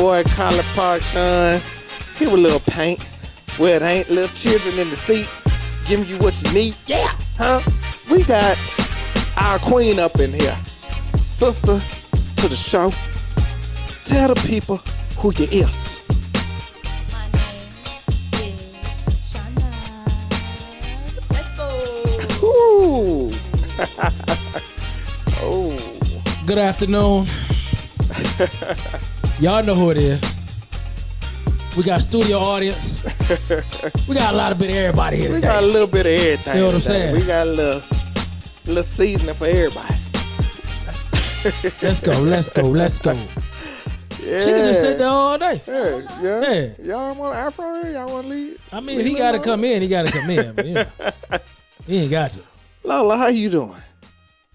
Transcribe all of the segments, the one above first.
boy Collar Park done. Give a little paint where it ain't. Little children in the seat, giving you what you need. Yeah, huh? We got our queen up in here. Sister to the show. Tell the people who you is. My name is Shawnah. Crespo. Ooh. Oh. Good afternoon. Y'all know who it is. We got studio audience. We got a lot of bit of everybody here We today. got a little bit of everything. You know what I'm today. saying? We got a little seasoning for everybody. Let's go. Yeah. She can just sit there all day. Yeah. Y'all want Afro here? Y'all want to leave? I mean, if he got to come in, But, you know, he ain't got to. Lola, how you doing?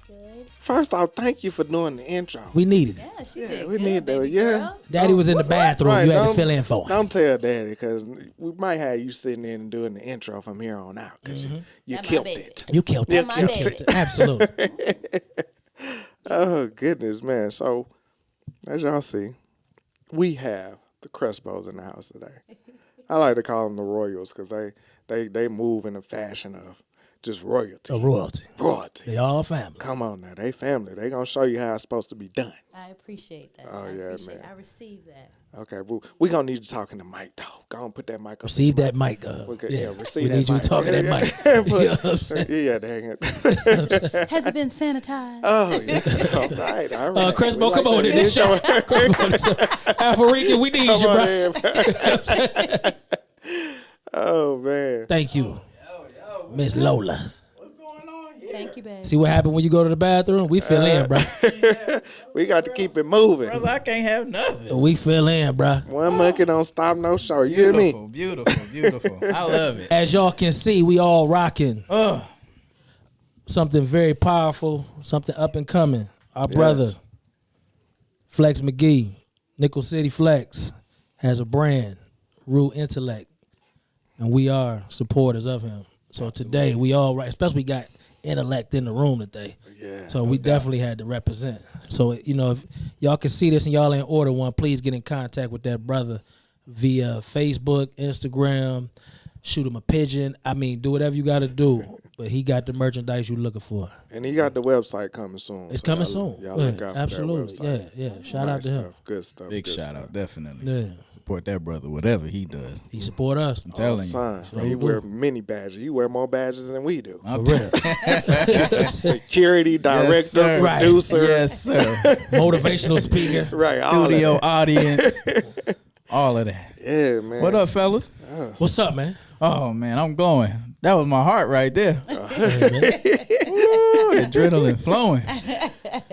Good. First off, thank you for doing the intro. We needed it. Yeah, she Yeah, did we good, need that, baby yeah. girl. Daddy was in the bathroom. Right, You had to don't- fill in for him. Don't tell Daddy, because we might have you sitting in and doing the intro from here on out, because you That my killed baby. it. You killed Yeah, it. my You baby. killed it. Absolutely. Oh, goodness, man. So, as y'all see, we have the Crespos in the house today. I like to call them the Royals, because they move in the fashion of just royalty. A royalty. Royalty. They all family. Come on now, they family. They gonna show you how it's supposed to be done. I appreciate that. Oh, I yeah, appreciate man. I received that. Okay, well, we gonna need you talking to Mike though. Go on, put that mic up. Receive that mic. Yeah, receive we that need you mic. talking that mic. Put- You know what I'm saying? Yeah, dang it. Has it been sanitized? Oh, yeah. All right. Crespo, We come on that. in this show. Crespo, in this show. Alfarica, we need Come you, on bro. in. Oh man. Thank you, Miss Lola. Thank you, baby. See what happened when you go to the bathroom? We fill in, bro. We got to keep it moving. Brother, I can't have nothing. We fill in, bro. One monkey don't stop no show. You hear me? Beautiful. I love it. As y'all can see, we all rocking Oh, something very powerful, something up and coming. Our brother, Flex McGee, Nickel City Flex, has a brand, Rue Intellect, and we are supporters of him. So today we all right, especially we got intellect in the room today. Yeah. So we definitely had to represent. So, you know, if y'all can see this and y'all ain't order one, please get in contact with that brother via Facebook, Instagram, shoot him a pigeon. I mean, do whatever you got to do. But he got the merchandise you looking for. And he got the website coming soon. It's so coming y'all- soon. Y'all Yeah, look out for absolutely. that website. Yeah. Shout out Nice to him. stuff. Good stuff. big good shout stuff. out, definitely. Yeah. Support that brother, whatever he does. He support us. I'm telling you. Son, Sure he do. wear many badges. You wear more badges than we do. I'm For real. Security, director, sir. Right. producer. Yes, sir. Motivational speaker. Right. all of Studio that. audience. All of that. Yeah, man. What up, fellas? What's up, man? Oh, man, I'm going. That was my heart right there. Hey, man. Ooh, adrenaline flowing.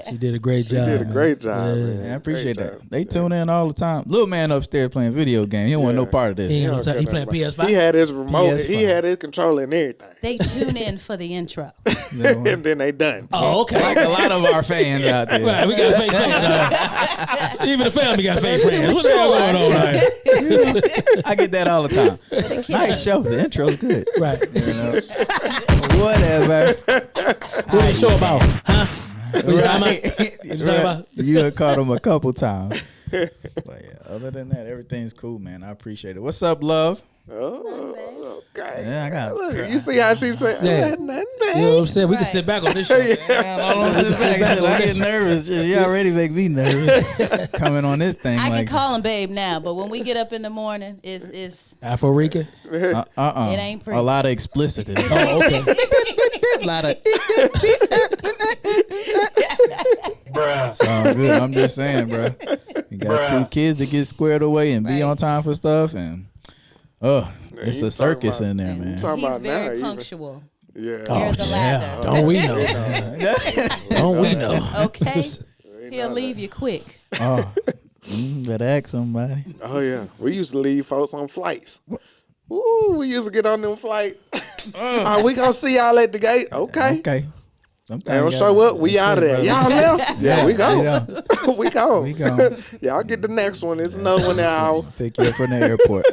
She did a great job. did a man. great job, Yeah. man. Man, I appreciate Great that. job. They tune in all the time. Little man upstairs playing video game. He don't want no part of He this. ain't don't no time. care He playing nothing about- PS5. He had his remote. PS5. He had his controller and everything. They tune in for the intro. And then they done. Oh, okay. Like a lot of our fans out there. Right, we got fake fans. Even the family got fake friends. What the hell going on right here? I get that all the time. Nice show. The intro's good. Right. You know? Whatever. What the show about? Huh? What you talking Right. about? What you talking about? You done caught him a couple times. But yeah, other than that, everything's cool, man. I appreciate it. What's up, love? Oh, okay. Yeah, I got Look, you see how she said, Yeah. nothing, You know what babe. I'm saying? We can Right. sit back on this show. Man, I don't sit back. I get nervous. You already make me nervous coming on this thing. I can like, call him babe now, but when we get up in the morning, it's Afro-Rican? It ain't pretty. A lot of explicit. Oh, okay. A lot of. So good. I'm just saying, bro. You got two kids to get squared away and be Right. on time for stuff, and it's you a circus talking in there, You man. talking he's about very now, even. punctual. Yeah. Here's the ladder. Don't we know? Don't we know? Okay, he'll leave you quick. Oh, better ask somebody. Oh yeah, we used to leave folks on flights. Ooh, we used to get on them flights. We gonna see y'all at the gate. Okay. Okay. They don't show up. We out of there. Y'all left? Yeah, we go. We go. We go. Y'all get the next one. It's another one now. Pick you up from the airport.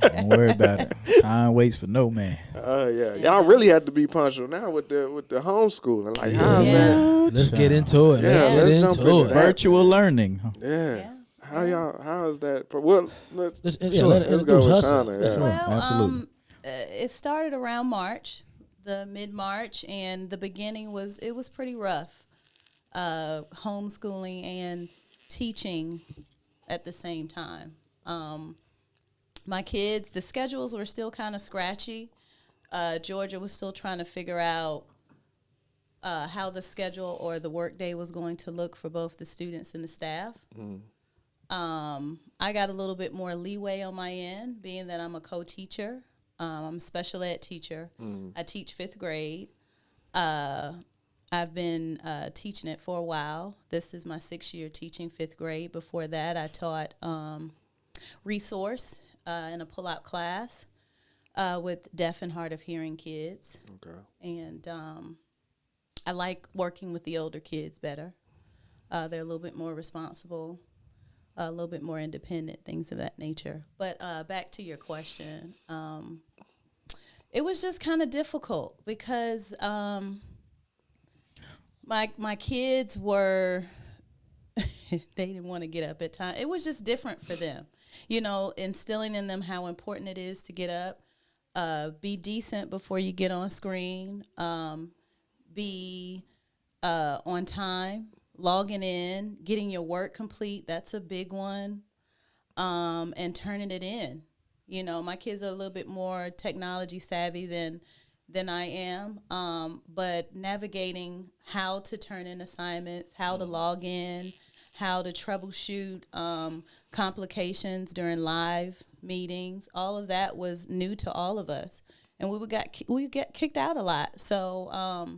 Don't worry about it. Time waits for no man. Yeah. Y'all really have to be punctual now with the homeschooling. Like, how's that? Let's get into it. Yeah, Let's let's get jump into into it. that. Virtual learning. Yeah. Yeah. How is that? Well, let's Let's go introduce with Hustle. Shawnah. That's Yeah. right. Well, Absolutely. it started around March, the mid-March, and the beginning was pretty rough. Homeschooling and teaching at the same time. My kids, the schedules were still kind of scratchy. Georgia was still trying to figure out how the schedule or the workday was going to look for both the students and the staff. I got a little bit more leeway on my end, being that I'm a co-teacher. I'm a special ed teacher. I teach fifth grade. I've been teaching it for a while. This is my 6th year teaching fifth grade. Before that, I taught resource in a pull-out class with deaf and hard of hearing kids. Okay. And I like working with the older kids better. They're a little bit more responsible, a little bit more independent, things of that nature. But back to your question, it was just kind of difficult because my kids were they didn't want to get up at time. It was just different for them, instilling in them how important it is to get up, be decent before you get on screen, be on time, logging in, getting your work complete. That's a big one, and turning it in. My kids are a little bit more technology savvy than I am, but navigating how to turn in assignments, how to log in, how to troubleshoot complications during live meetings, all of that was new to all of us, and we get kicked out a lot. So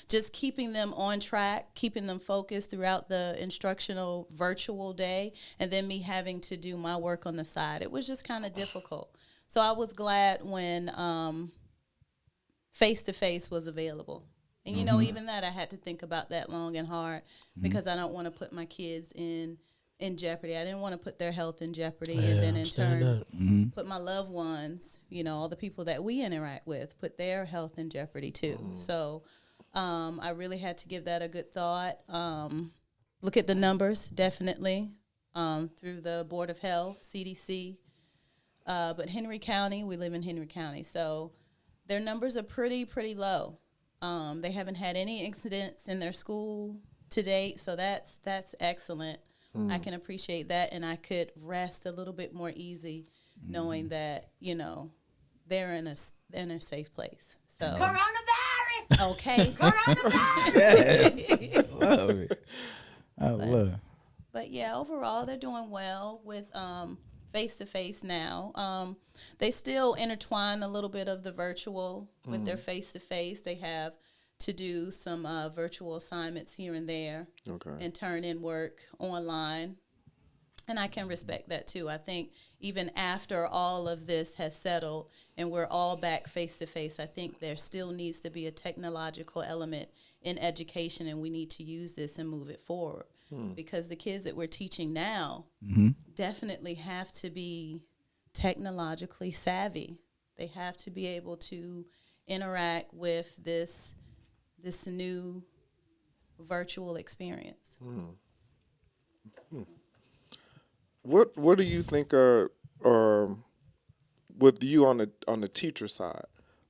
just keeping them on track, keeping them focused throughout the instructional virtual day, and then me having to do my work on the side. It was just kind of difficult. So I was glad when face-to-face was available. And, even that, I had to think about that long and hard because I don't want to put my kids in jeopardy. I didn't want to put their health in jeopardy and then in turn put my loved ones, all the people that we interact with, put their health in jeopardy too. So I really had to give that a good thought. Look at the numbers, definitely, through the Board of Health, CDC. But Henry County, we live in Henry County, so their numbers are pretty low. They haven't had any incidents in their school to date, so that's excellent. I can appreciate that, and I could rest a little bit more easy knowing that, they're in a safe place. So Coronavirus! Okay. Coronavirus! Love it. I love it. But yeah, overall they're doing well with face-to-face now. They still intertwine a little bit of the virtual with their face-to-face. They have to do some virtual assignments here and there and turn in work online. And I can respect that too. I think even after all of this has settled and we're all back face-to-face, I think there still needs to be a technological element in education, and we need to use this and move it forward. Because the kids that we're teaching now definitely have to be technologically savvy. They have to be able to interact with this new virtual experience. What do you think are with you on the teacher side?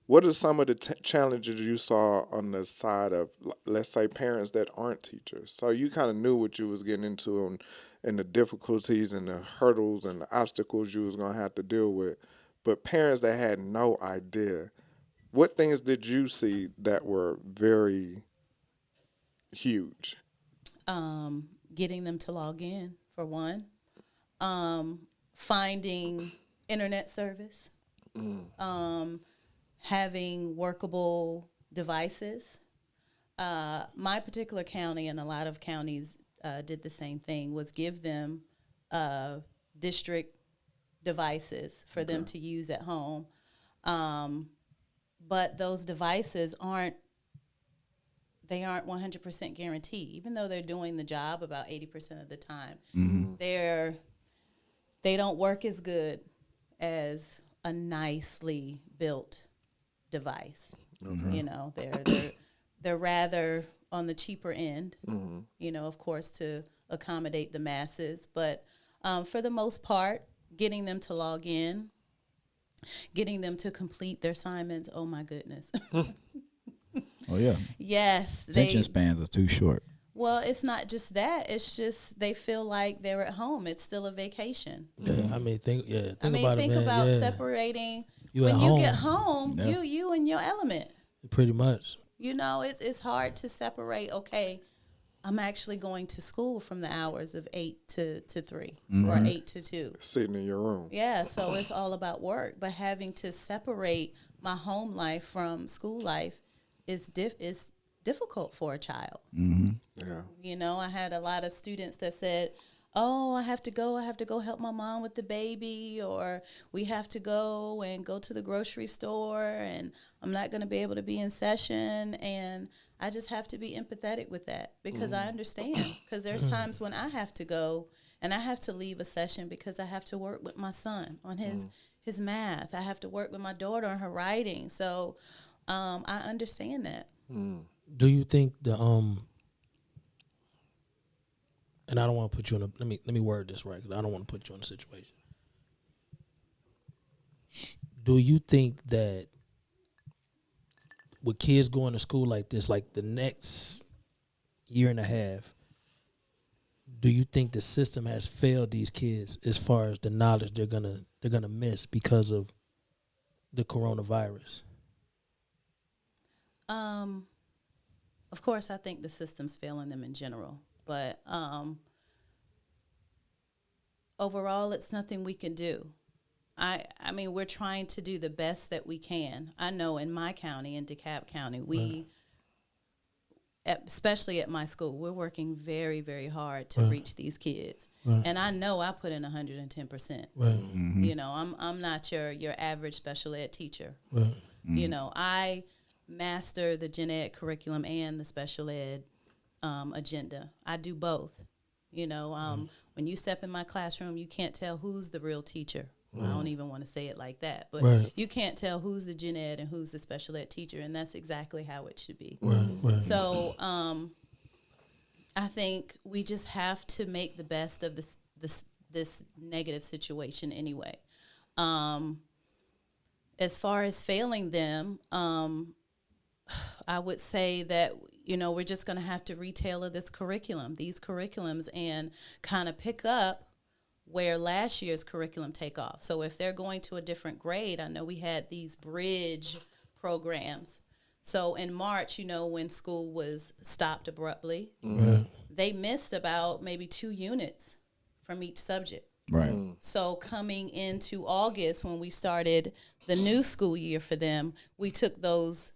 What are some of the challenges you saw on the side of, let's say, parents that aren't teachers? So you kind of knew what you was getting into and the difficulties and the hurdles and the obstacles you was going to have to deal with. But parents that had no idea, what things did you see that were very huge? Getting them to log in, for one. Finding internet service. Having workable devices. My particular county, and a lot of counties did the same thing, was give them district devices for them to use at home. But those devices aren't 100% guaranteed, even though they're doing the job about 80% of the time. They don't work as good as a nicely built device. They're rather on the cheaper end. Of course, to accommodate the masses. But for the most part, getting them to log in, getting them to complete their assignments. Oh my goodness. Oh yeah. Yes. Attention spans are too short. Well, it's not just that. It's just they feel like they're at home. It's still a vacation. Yeah, think Think about about it, separating. You when at you home. get home, Yeah. you in your element. Pretty much. You know, it's hard to separate. Okay, I'm actually going to school from the hours of 8 to 3 or 8 to 2. Sitting in your room. Yeah, so it's all about work. But having to separate my home life from school life is difficult for a child. Yeah. You know, I had a lot of students that said, oh, I have to go help my mom with the baby, or we have to go to the grocery store, and I'm not going to be able to be in session. And I just have to be empathetic with that, because I understand, because there's times when I have to go and I have to leave a session because I have to work with my son on his math. I have to work with my daughter on her writing. So I understand that. Do you think and I don't want to put you in a, let me word this right, because I don't want to put you in a situation. Do you think that with kids going to school like this, like the next year and a half, do you think the system has failed these kids as far as the knowledge they're gonna miss because of the coronavirus? Of course, I think the system's failing them in general, but overall, it's nothing we can do. I mean, we're trying to do the best that we can. I know in my county, in DeKalb County, especially at my school, we're working very, very hard to reach these kids. And I know I put in 110%. You know, I'm not your average special ed teacher. You know, I master the gen ed curriculum and the special ed agenda. I do both. You know, when you step in my classroom, you can't tell who's the real teacher. I don't even want to say it like that, but you can't tell who's the gen ed and who's the special ed teacher, and that's exactly how it should be. So I think we just have to make the best of this negative situation anyway. As far as failing them, I would say that, you know, we're just going to have to retailor these curriculums, and kind of pick up where last year's curriculum take off. So if they're going to a different grade, I know we had these bridge programs. So in March, you know, when school was stopped abruptly, they missed about maybe 2 units from each subject. Right. So coming into August, when we started the new school year for them, we took those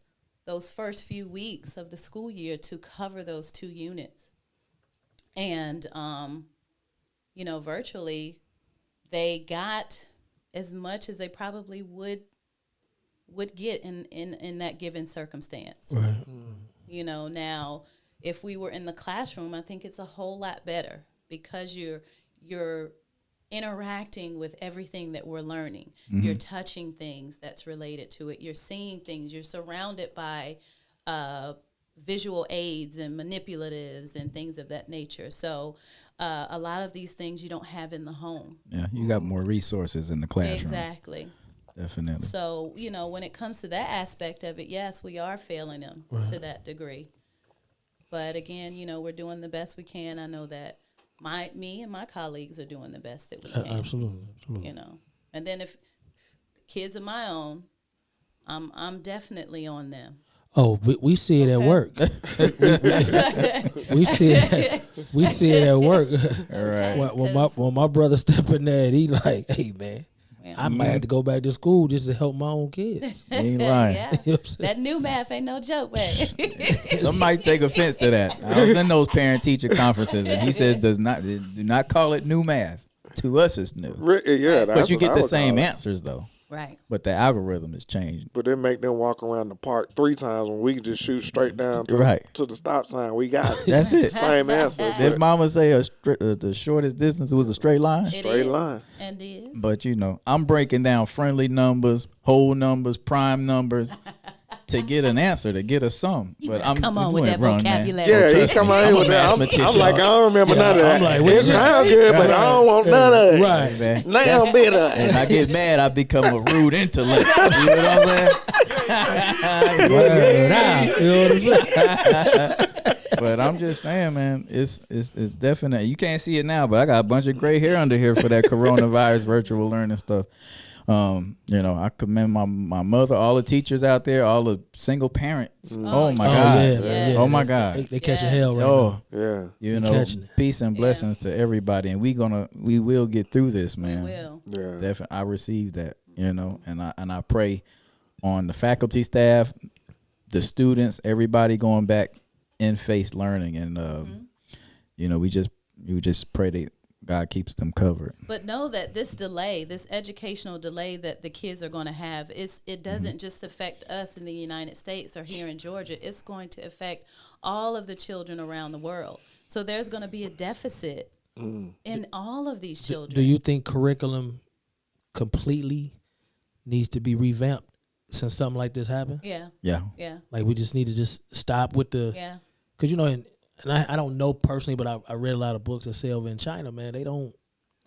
first few weeks of the school year to cover those 2 units. And, you know, virtually they got as much as they probably would get in that given circumstance. You know, now if we were in the classroom, I think it's a whole lot better, because you're interacting with everything that we're learning. You're touching things that's related to it. You're seeing things. You're surrounded by visual aids and manipulatives and things of that nature. So a lot of these things you don't have in the home. Yeah, you got more resources in the classroom. Exactly. Definitely. So, you know, when it comes to that aspect of it, yes, we are failing them to that degree. But again, you know, we're doing the best we can. I know that me and my colleagues are doing the best that we can. Absolutely. You know, and then if kids of my own, I'm definitely on them. Oh, we see it at work. we see it at work. All right. When my brother step in there, he like, hey man, I might have to go back to school just to help my own kids. Ain't lying. Yeah. You know what I'm saying? That new math ain't no joke, man. Somebody take offense to that. I was in those parent-teacher conferences, and he says, do not call it new math. To us, it's new. Yeah, But you get the same answers, though. Right. But the algorithm has changed. But they make them walk around the park 3 times when we can just shoot straight down to the stop sign. We got it. That's it. Same answer. Did mama say the shortest distance was a straight line? Straight line. And it is. But, you know, I'm breaking down friendly numbers, whole numbers, prime numbers, to get an answer, to get a sum. You But better I'm come on you with ain't that wrong, man. vocabulary. Yeah, he trust come me, out I'm here a with that. I'm mathematician. like, I don't remember none of that. I'm like, what It is this? sound good, but I don't want none of it. Right. Man. Now bit of When it. I get mad, I become a rude intellect. You know what I'm saying? Word out. You know what I'm saying? But I'm just saying, man, it's definite. You can't see it now, but I got a bunch of gray hair under here for that coronavirus virtual learning stuff. I commend my mother, all the teachers out there, all the single parents. Oh my God. Yeah, Yeah. man, yeah. Oh my God. They catching Yes. hell right Oh, Yeah. you They know, catching it. peace and blessings to everybody, and we will get through this, man. Will. Yeah. Definitely, I received that, and I pray on the faculty staff, the students, everybody going back in face learning, and we just pray that God keeps them covered. But know that this delay, this educational delay that the kids are going to have, it doesn't just affect us in the United States or here in Georgia. It's going to affect all of the children around the world. So there's going to be a deficit in all of these children. Do you think curriculum completely needs to be revamped since something like this happened? Yeah. Yeah. Yeah. Like we just need to just stop with the, Yeah. because and I don't know personally, but I read a lot of books that say over in China, man, they don't,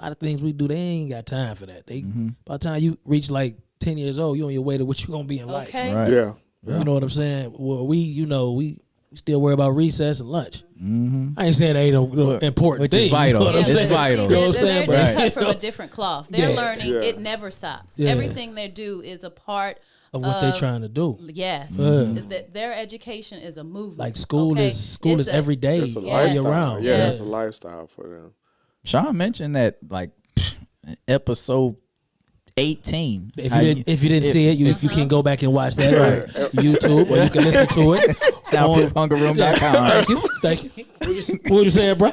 a lot of things we do, they ain't got time for that. They by the time you reach like 10 years old, you on your way to what you gonna be in life. Okay. Right. Yeah. You know what I'm saying? Well, we still worry about recess and lunch. I ain't saying they ain't no important Which is thing. vital. You know what I'm It's saying? vital. You know what I'm saying? They're, But- they're cut from a different cloth. They're Yeah. learning. Yeah. It never stops. Yeah. Everything they do is a part of what they trying to do. Yes. Yeah. Their education is a movement. Like school okay? is It's every day, It's a all Yes. year lifestyle. round. Yeah, Yes. it's a lifestyle for them. Sean mentioned that like episode 18. If you didn't see it, you can go back and watch that on YouTube, or you can listen to it. Soundproofhungerroom.com. Thank you. What you saying, bro?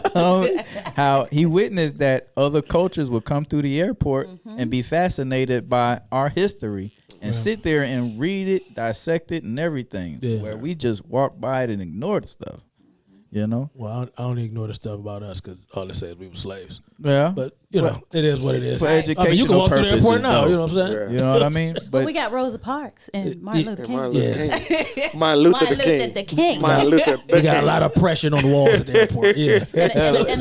How he witnessed that other cultures would come through the airport and be fascinated by our history and sit there and read it, dissect it, and everything. Yeah. Where we just walk by it and ignore the stuff. You know? Well, I don't ignore the stuff about us because all they say is we were slaves. Yeah. But it is what it is. For Right. I mean, you can educational walk through the purposes, airport now. though. You know what I'm saying? Yeah. You know what I mean? But we got Rosa Parks and Martin Luther And King. Martin Luther Yes. King. Martin Luther Martin the Luther King. the King. Martin Luther the We got a King. lot of oppression on the walls at the airport. Yeah. and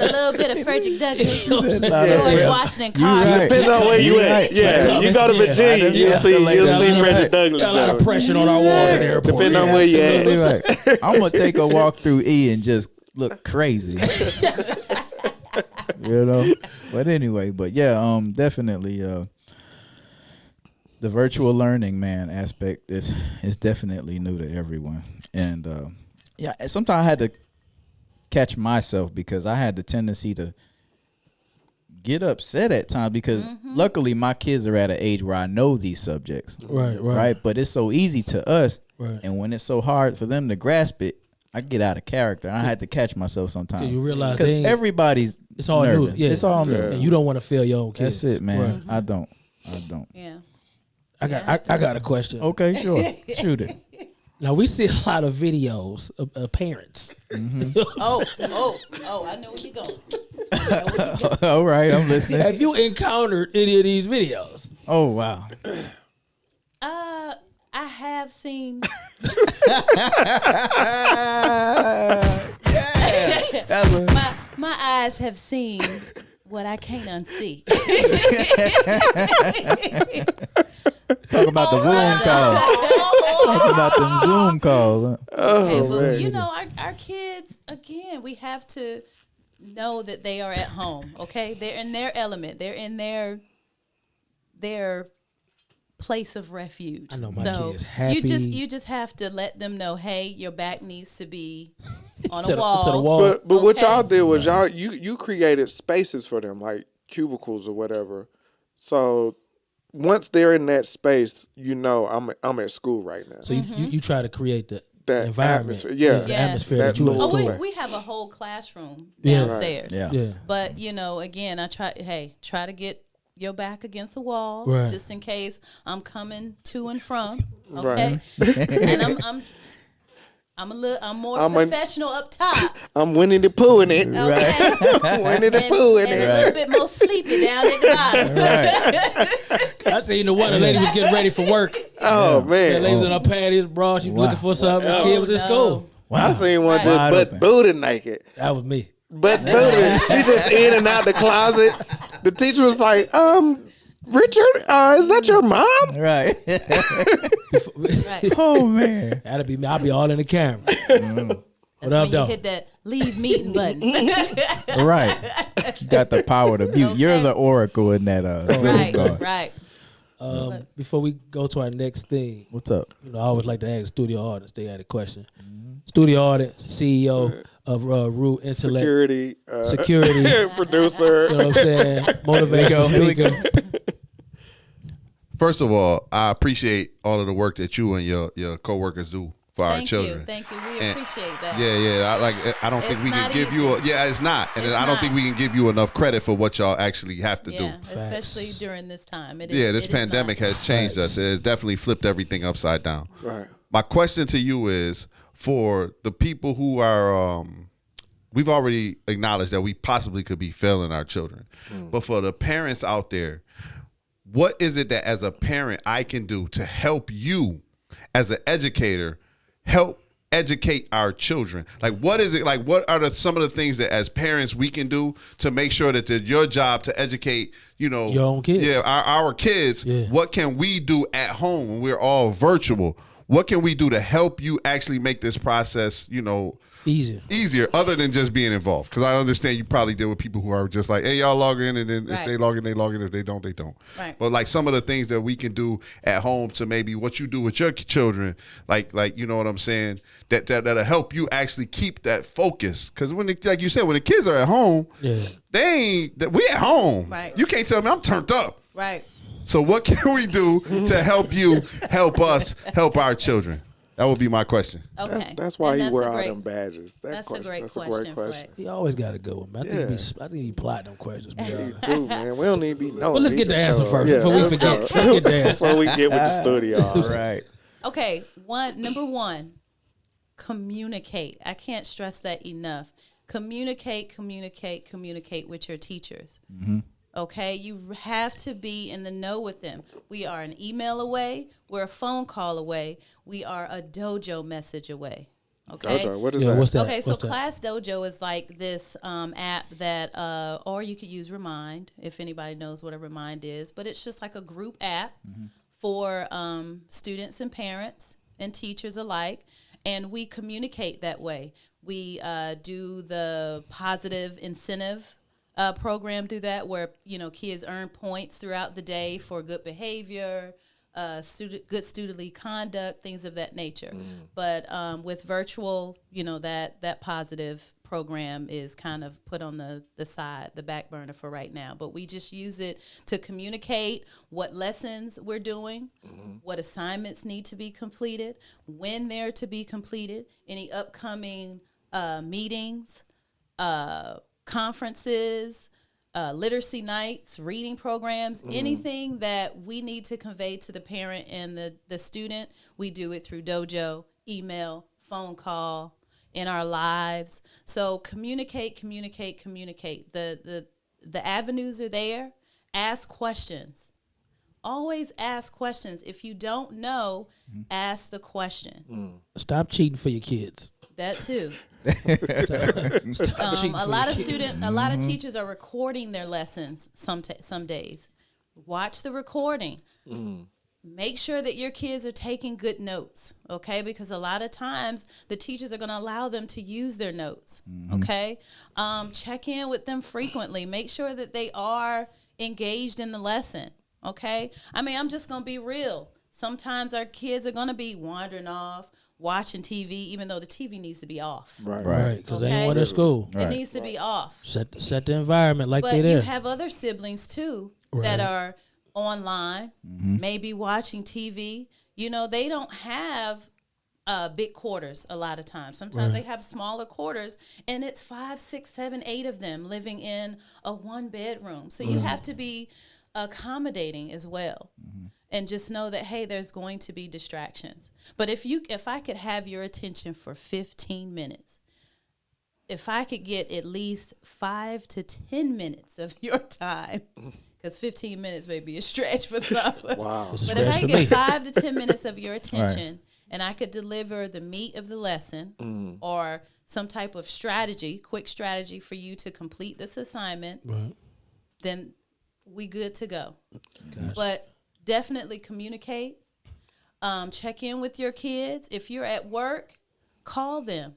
a little bit of Frederick Douglass, Yeah. George Washington Carver. right. Depends on where you You're at. right. Yeah, you go to Yeah. Virginia, Yeah. you'll see Yeah. Frederick Douglass. Got a lot of though. oppression on our walls at the airport. Depending on Yeah. where you at. Absolutely right. I'm gonna take a walk through E and just look crazy. But anyway, definitely the virtual learning aspect is definitely new to everyone. And sometimes I had to catch myself because I had the tendency to get upset at times because luckily my kids are at an age where I know these subjects. Right. But it's so easy to us. Right. And when it's so hard for them to grasp it, I get out of character. I had to catch myself sometimes. You realize Because they ain't- everybody's it's all nervous. new. Yeah. It's all new. Yeah. And you don't want to fail your own kids. That's it, man. Right. I don't. Yeah. I got a question. Okay, sure. Shoot it. Now we see a lot of videos of parents. Oh, I know where you're going. All right, I'm listening. Have you encountered any of these videos? Oh, wow. I have seen. My eyes have seen what I can't unsee. Talk about the Zoom calls. Talk about them Zoom calls. Okay, but man. you know, our kids, again, we have to know that they are at home. Okay, they're in their element. They're in their place of refuge. I know my so kids happy. you just have to let them know, hey, your back needs to be on To a the wall. wall. But what Okay. y'all did was you created spaces for them, like cubicles or whatever. So once they're in that space, I'm at school right now. So you try to create the That environment, atmosphere, yeah. the Yes. atmosphere That that you in little school. space. We have a whole classroom Yeah. downstairs. Yeah. Yeah. But again, I try to get your back against the wall, Right. just in case I'm coming to and from. Right. Okay, and I'm more professional up top. I'm Winnie the Pooh in it. Okay, Winnie the Pooh in and it. a little bit more sleepy down at the bottom. I seen the one the lady was getting ready for work, Oh Yeah, man, ladies in her panties, bra. She Wow. looking for something. The Oh, kid was in no. school. I seen one Right. just Wide butt open. booty naked. That was me. Butt booty. She just in and out the closet. The teacher was like, Richard, is that your mom? Right. Right. Oh man. That'd be me. I'll be all in the camera. That's What up, when you though? hit that leave meeting button. Right. You got the power to mute. You're Okay. the oracle in that Zoom right, call. right. Before we go to our next thing, What's up? I always like to ask studio audience. They had a question. Studio audience, CEO of Root Intellect, Security, producer. You know what I'm saying? Motivational Here we go. speaker. First of all, I appreciate all of the work that you and your coworkers do for our Thank children. you. Thank you. We And- appreciate that. I don't think It's we can not give you. easy. It's not, and It's I don't think not. we can give you enough credit for what y'all actually have to Yeah, do. especially during this time. It is, Yeah, this it is pandemic not. has changed us. It has definitely flipped everything upside down. Right. My question to you is for the people who are, we've already acknowledged that we possibly could be failing our children, but for the parents out there, what is it that as a parent I can do to help you as an educator help educate our children? Like, what is it like? What are some of the things that as parents we can do to make sure that it's your job to educate, your own kids. Yeah, our kids. Yeah. What can we do at home when we're all virtual? What can we do to help you actually make this process, Easier. other than just being involved? Because I understand you probably deal with people who are just like, hey, y'all log in, and then if Right. they log in, they log in. If they don't, they don't. Right. But like some of the things that we can do at home to maybe what you do with your children, like you know what I'm saying, that'll help you actually keep that focus. Because like you said, when the kids are at home, Yeah. we at home. Right. You can't tell me I'm turned up. Right. So what can we do to help you help us help our children? That would be my question. Okay. That's why And he that's wear a all great- them badges. That's a great That's question, a great Flex. He always got to go. Man. I think he plotting them questions. Man. Dude, man, we don't need to be knowing. Well, let's He get the just answer show first up. before we let's forget. go. Let's get the answer. Before we get with the studio. All right. Okay, number one, communicate. I can't stress that enough. Communicate with your teachers. Okay, you have to be in the know with them. We are an email away. We're a phone call away. We are a dojo message away. Okay. Dojo, what is Yeah, that? what's that? Okay, so What's that? Class Dojo is like this app that, or you could use Remind if anybody knows what a Remind is, but it's just like a group app for students and parents and teachers alike, and we communicate that way. We do the positive incentive program through that, where kids earn points throughout the day for good behavior, good studently conduct, things of that nature. But with virtual, that positive program is kind of put on the side, the back burner for right now. But we just use it to communicate what lessons we're doing, what assignments need to be completed, when they're to be completed, any upcoming meetings, conferences, literacy nights, reading programs, anything that we need to convey to the parent and the student, we do it through Dojo, email, phone call, in our lives. So communicate. The avenues are there. Ask questions. Always ask questions. If you don't know, ask the question. Stop cheating for your kids. That too. Stop cheating A for lot your of kids. students, a lot of teachers are recording their lessons some days. Watch the recording. Make sure that your kids are taking good notes, okay? Because a lot of times the teachers are going to allow them to use their notes, okay? Check in with them frequently. Make sure that they are engaged in the lesson, okay? I mean, I'm just going to be real. Sometimes our kids are going to be wandering off, watching TV, even though the TV needs to be off. Right, because they Okay. ain't want at school. It needs to be off. Set the environment like But they you there. have other siblings too that are online, maybe watching TV. They don't have big quarters a lot of times. Sometimes they have smaller quarters, and it's 5, 6, 7, 8 of them living in a 1-bedroom. So you have to be accommodating as well. And just know that, hey, there's going to be distractions. But if I could have your attention for 15 minutes, if I could get at least 5 to 10 minutes of your time, because 15 minutes may be a stretch for some. Wow. It's a But if I stretch could for me. get 5 to 10 minutes of your attention and I could deliver the meat of the lesson or some type of strategy, quick strategy for you to complete this assignment, Right. then we good to go. But definitely communicate. Check in with your kids. If you're at work, call them,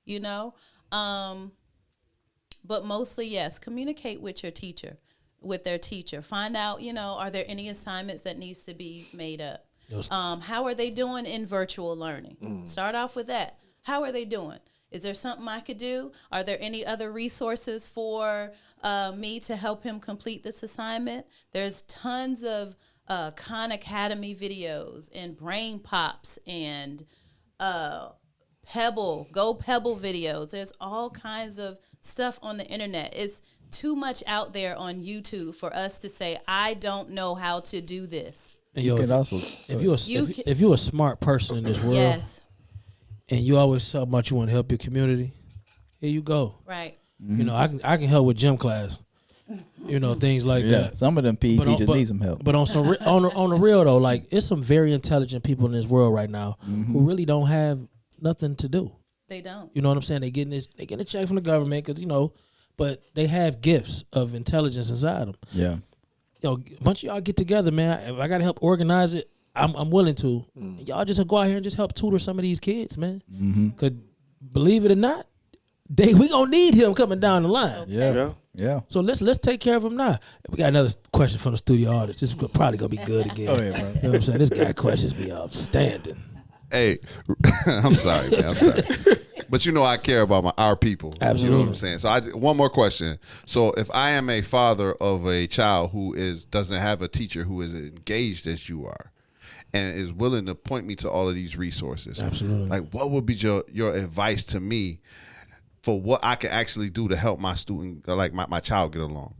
you know. But mostly, yes, communicate with your teacher, with their teacher. Find out, you know, are there any assignments that needs to be made up? How are they doing in virtual learning? Start off with that. How are they doing? Is there something I could do? Are there any other resources for me to help him complete this assignment? There's tons of Khan Academy videos and Brain Pops and Pebble videos. There's all kinds of stuff on the internet. It's too much out there on YouTube for us to say, I don't know how to do this. And yo, could also if you're a smart person in this world, Yes, and you always talk about you want to help your community, here you go. right. You know, I can help with gym class. You know, things like that. Some of them PE teachers need some help. But on some on the real though, like it's some very intelligent people in this world right now who really don't have nothing to do. They don't. You know what I'm saying? They getting a check from the government because, you know, but they have gifts of intelligence inside them. Yeah. Yo, a bunch of y'all get together, man. If I gotta help organize it, I'm willing to. Y'all just go out here and just help tutor some of these kids, man. Cause believe it or not, we gonna need him coming down the line. Yeah. So let's take care of him now. We got another question from the studio audience. This is probably gonna be good again. Oh, yeah, bro. You know what I'm saying? This guy questions be outstanding. Hey, I'm sorry, man. I'm sorry. But you know I care about our people. Absolutely. You know what I'm saying? So one more question. So if I am a father of a child who doesn't have a teacher who is engaged as you are and is willing to point me to all of these resources. Absolutely. Like what would be your advice to me for what I can actually do to help my student, like my child get along?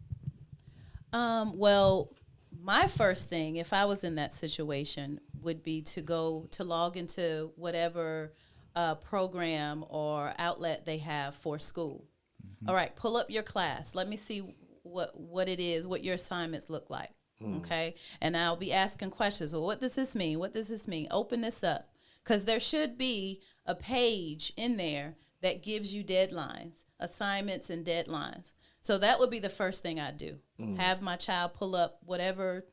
Well, my first thing, if I was in that situation, would be to log into whatever program or outlet they have for school. All right, pull up your class. Let me see what it is, what your assignments look like. Okay, and I'll be asking questions. Well, what does this mean? What does this mean? Open this up, because there should be a page in there that gives you deadlines, assignments, and deadlines. So that would be the first thing I do. Have my child pull up whatever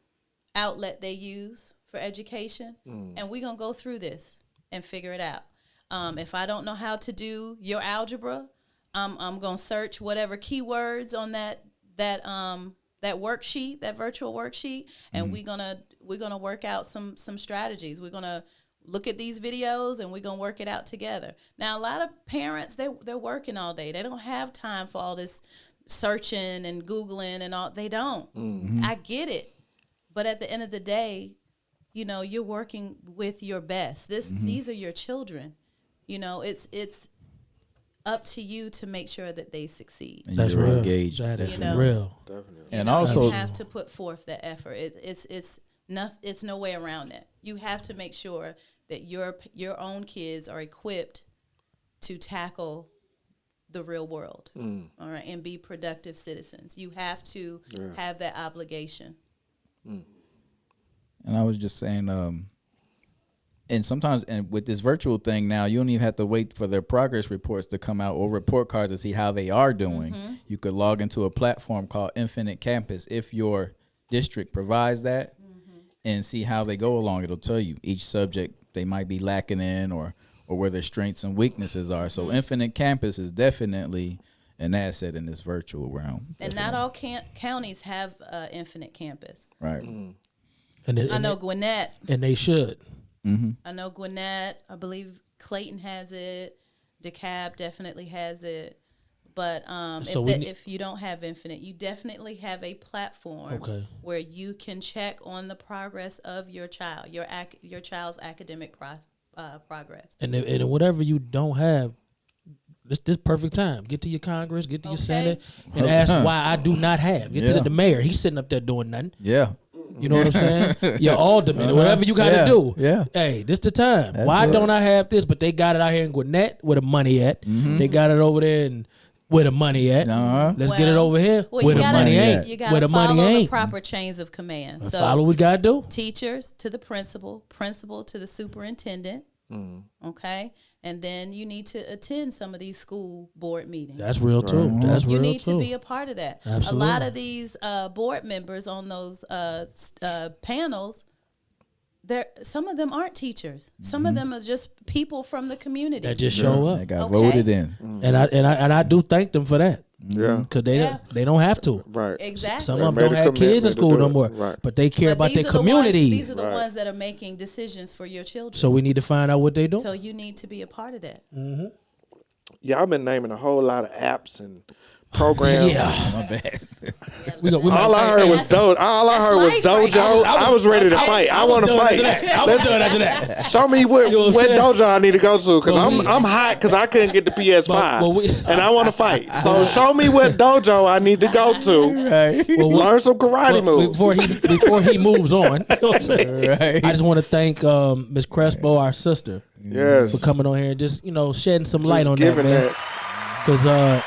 outlet they use for education, and we're going to go through this and figure it out. If I don't know how to do your algebra, I'm going to search whatever keywords on that worksheet, that virtual worksheet, and we're gonna work out some strategies. We're gonna look at these videos and we're gonna work it out together. Now, a lot of parents, they're working all day. They don't have time for all this searching and Googling and all. They don't. I get it, but at the end of the day, you know, you're working with your best. These are your children. You know, it's up to you to make sure that they succeed. And That's you're real. engaged. That is You know. real. And You know, also, you have to put forth the effort. It's no way around it. You have to make sure that your own kids are equipped to tackle the real world, all right, and be productive citizens. You have to have that obligation. and I was just saying, and sometimes, and with this virtual thing now, you don't even have to wait for their progress reports to come out or report cards to see how they are doing. You could log into a platform called Infinite Campus if your district provides that, and see how they go along. It'll tell you each subject they might be lacking in or where their strengths and weaknesses are. So Infinite Campus is definitely an asset in this virtual realm. And not all counties have Infinite Campus. Right. I know Gwinnett. And they should. I know Gwinnett. I believe Clayton has it. DeKalb definitely has it. But So if you don't have Infinite, you definitely have a platform where you can check on the progress of your child, your child's academic progress. And whatever you don't have, this perfect time. Get to your Congress, get to your Senate, and ask why I do not have. Get to the mayor. He's sitting up there doing nothing. Yeah. You know what I'm saying? Your alderman, or whatever you got to do. Yeah. Hey, this the time. Why don't I have this? But they got it out here in Gwinnett where the money at. They got it over there in Where the money at? Let's get it over here. Well, Where you the gotta, money ain't? You Where gotta the money follow the ain't? proper chains of command. So Follow what we gotta do. teachers to the principal, principal to the superintendent. Okay, and then you need to attend some of these school board meetings. That's real too. That's You real need too. to be a part of that. Absolutely. A lot of these board members on those panels, some of them aren't teachers. Some of them are just people from the community. that just show up. They got Okay. voted in. And I do thank them for that. Yeah. Because Yeah. they don't have to. Right. Exactly. Some of They them made don't a have kids in commitment to school do no it. more. Right. But they care about their these are the community. these are the Right. ones that are making decisions for your children. So we need to find out what they do. So you need to be a part of that. Y'all been naming a whole lot of apps and programs. Yeah. My bad. All I heard was Dojo. All I heard was life right Dojo. now. I was ready to fight. I want to fight. I was done after that. Show me what know what I'm saying? dojo I need to go to because Well, I'm hot because I couldn't get the PS5 Well, we- and I want to fight. So show me what dojo I need to go to. Right. Learn some karate Well, moves. before he moves on, you know what I'm saying? Right. I just want to thank Miss Crespo, our sister, Yes. for coming on here and just shedding some light Just on that, giving man. that. Because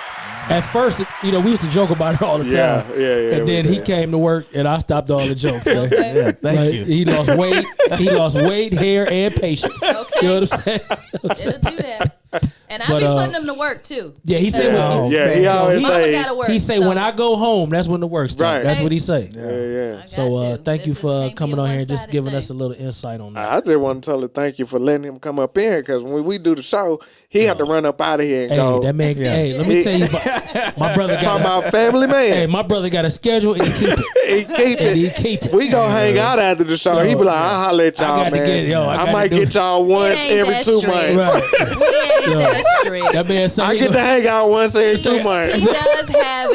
at first, we used to joke about it all the time. Yeah, And we then he did. came to work, and I stopped all the jokes, man. Yeah, thank Like, you. He lost weight. He lost weight, hair, and patience. Okay. You know what I'm saying? It'll do that. And I But, be putting them to work too. Yeah, he said. Because When, Yeah, he man. always Mama say. gotta work. he say so when I go home, that's when the work starts. Right. That's what he say. Yeah. I got So to. thank you This for can't be coming a on here and just one-sided giving us a thing. little insight on that. I just want to tell her thank you for letting him come up in because when we do the show, he had to run up out of here and Hey, go. that man. Yeah. Hey, let me tell you, my brother Talking got. about family man. Hey, my brother got a schedule and he keep it. He keep And he it. keep it. We gonna hang out after the show. He be like, I'll holler at y'all, gotta man. get- I I gotta might do get it. y'all once ain't every that 2 strict. months. Right. We ain't that strict. That man said I he get to gonna- hang out once every 2 months. He does have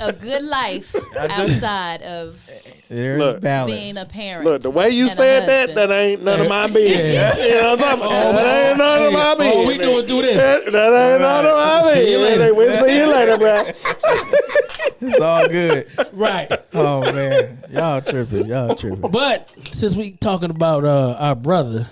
a good life outside of There's Look. balance. being a parent. Look, the way you and a said that, husband. that ain't none of my business. Yeah. You know what I'm talking about? That ain't none of my business. all we do is do this. That ain't none of my business. See you later. We'll see you later, bro. It's all good. Right. Oh man, y'all tripping. Y'all tripping. But since we talking about our brother,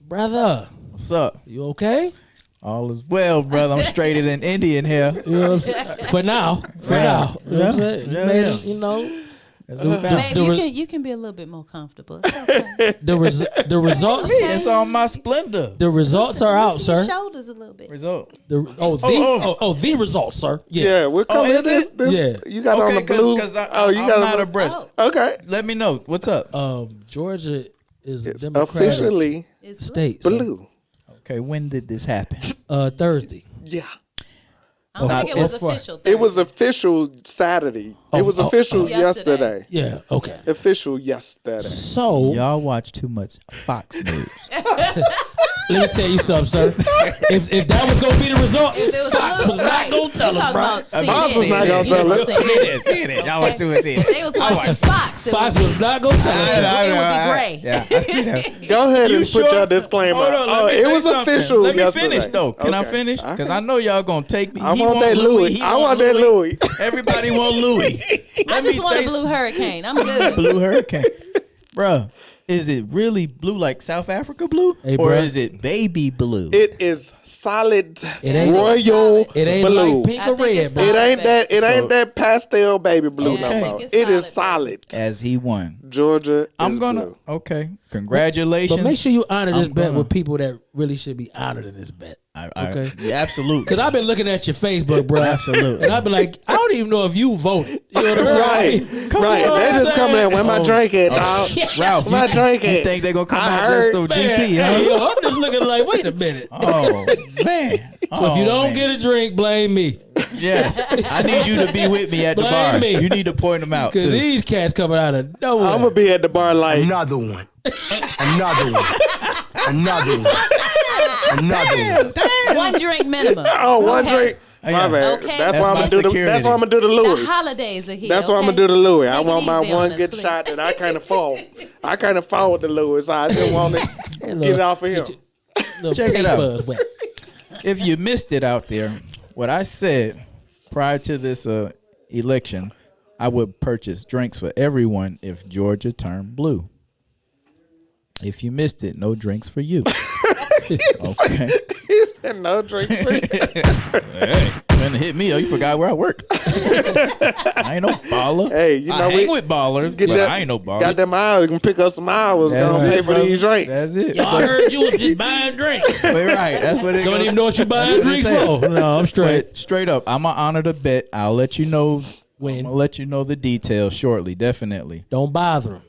brother, What's up? you okay? All is well, brother. I'm straighter than Indian here. You know what I'm saying? For now. For now. You know what I'm saying? You Yeah, made yeah. it, you know. That's what about. Babe, you can be a little bit more comfortable. It's okay. The results It's on my splendor. the results are out, Loosen your sir. shoulders a little bit. Result. The the results, sir. Yeah, Yeah. what color is is it? this? Yeah. You got Okay, on the blue. because you I'm got not on abreast. Oh. Okay. Let me know what's up. Georgia is a It's Democratic officially It's state. so, blue. Okay, when did this happen? Thursday. Yeah. I don't think it was It's far. official. It was Thursday. official Saturday. It was official Yesterday. yesterday. Yeah. Okay. Official yesterday. So Y'all watch too much Fox News. let me tell you something, sir. if that was gonna be the result, If it was Fox blue, was not right. gonna tell They us, talking bro. about Fox was CNN. not gonna tell us. CNN. Y'all watch too much CNN. They was watching Fox. It Fox would be- was not gonna tell us. It would be gray. Yeah, I see that. Go ahead You and sure? put your disclaimer. Hold on, let Oh, me it say was something. official Let me yesterday. finish though. Can I Okay. finish? Because Okay. I know y'all gonna take me. I He want that Louis. He I want want that Louis. Everybody want Louis. I just want a blue hurricane. I'm good. Blue hurricane, bruh. Is it really blue like South Africa blue, Hey, or bruh. is it baby blue? It is solid ain't- royal It ain't blue. like pink I or think red, it's man. It ain't that. It So- ain't that pastel baby blue Yeah, no I more. think it's It is solid, solid. As he won. Georgia. I'm is gonna. blue. Okay, congratulations. But make sure you honor this I'm bet gonna- with people that really should be honored in this bet. Okay. Yeah, absolutely. Because I've been looking at your Facebook, bro. Absolutely. And I've been like, I don't even know if you voted. You know what I'm Right, saying? right. on, They just man. coming in. Where my drink at, dog? Ralph, My you, drink you at? think they're gonna come I out heard- just so Man, GP, hey, huh? yo, I'm just looking like, wait a minute. Oh man. So if you don't get a drink, blame me. yes, I need you to be with me at the Blame bar. me. You need to point them out Because too. these cats coming out of nowhere. I'm gonna be at the bar like. Another one. Another one. Another one. Another one. One drink minimum. Oh, one Okay. drink. Oh, My yeah. bad. Okay. That's That's why I'm my gonna do the. security. That's why I'm gonna do the The Louis. holidays are here. That's why I'm okay? gonna do the Louis. I Take it want my easy on one us, good please. shot that I kind of fall. I kind of fall with the Louis. So I just want to Hey, get look, it off of him. little Check it taste out. buds wet. If you missed it out there, what I said prior to this election, I would purchase drinks for everyone if Georgia turned blue. If you missed it, no drinks for you. Okay. And no drink free. Hey, finna hit me. Oh, you forgot where I work. I ain't no baller. Hey, you know I hang with ballers, get but that- I ain't no baller. Got them hours. You can pick up some hours. That's Gonna it, pay for brother. these drinks. That's it. Y'all heard you was just buying drinks. But right, that's what it Don't goes. even know what you buying That's what it drinks say. for. No, I'm straight. But straight up, I'm gonna honor the bet. I'll let you know When? I'm gonna let you know the details shortly. Definitely. Don't bother them.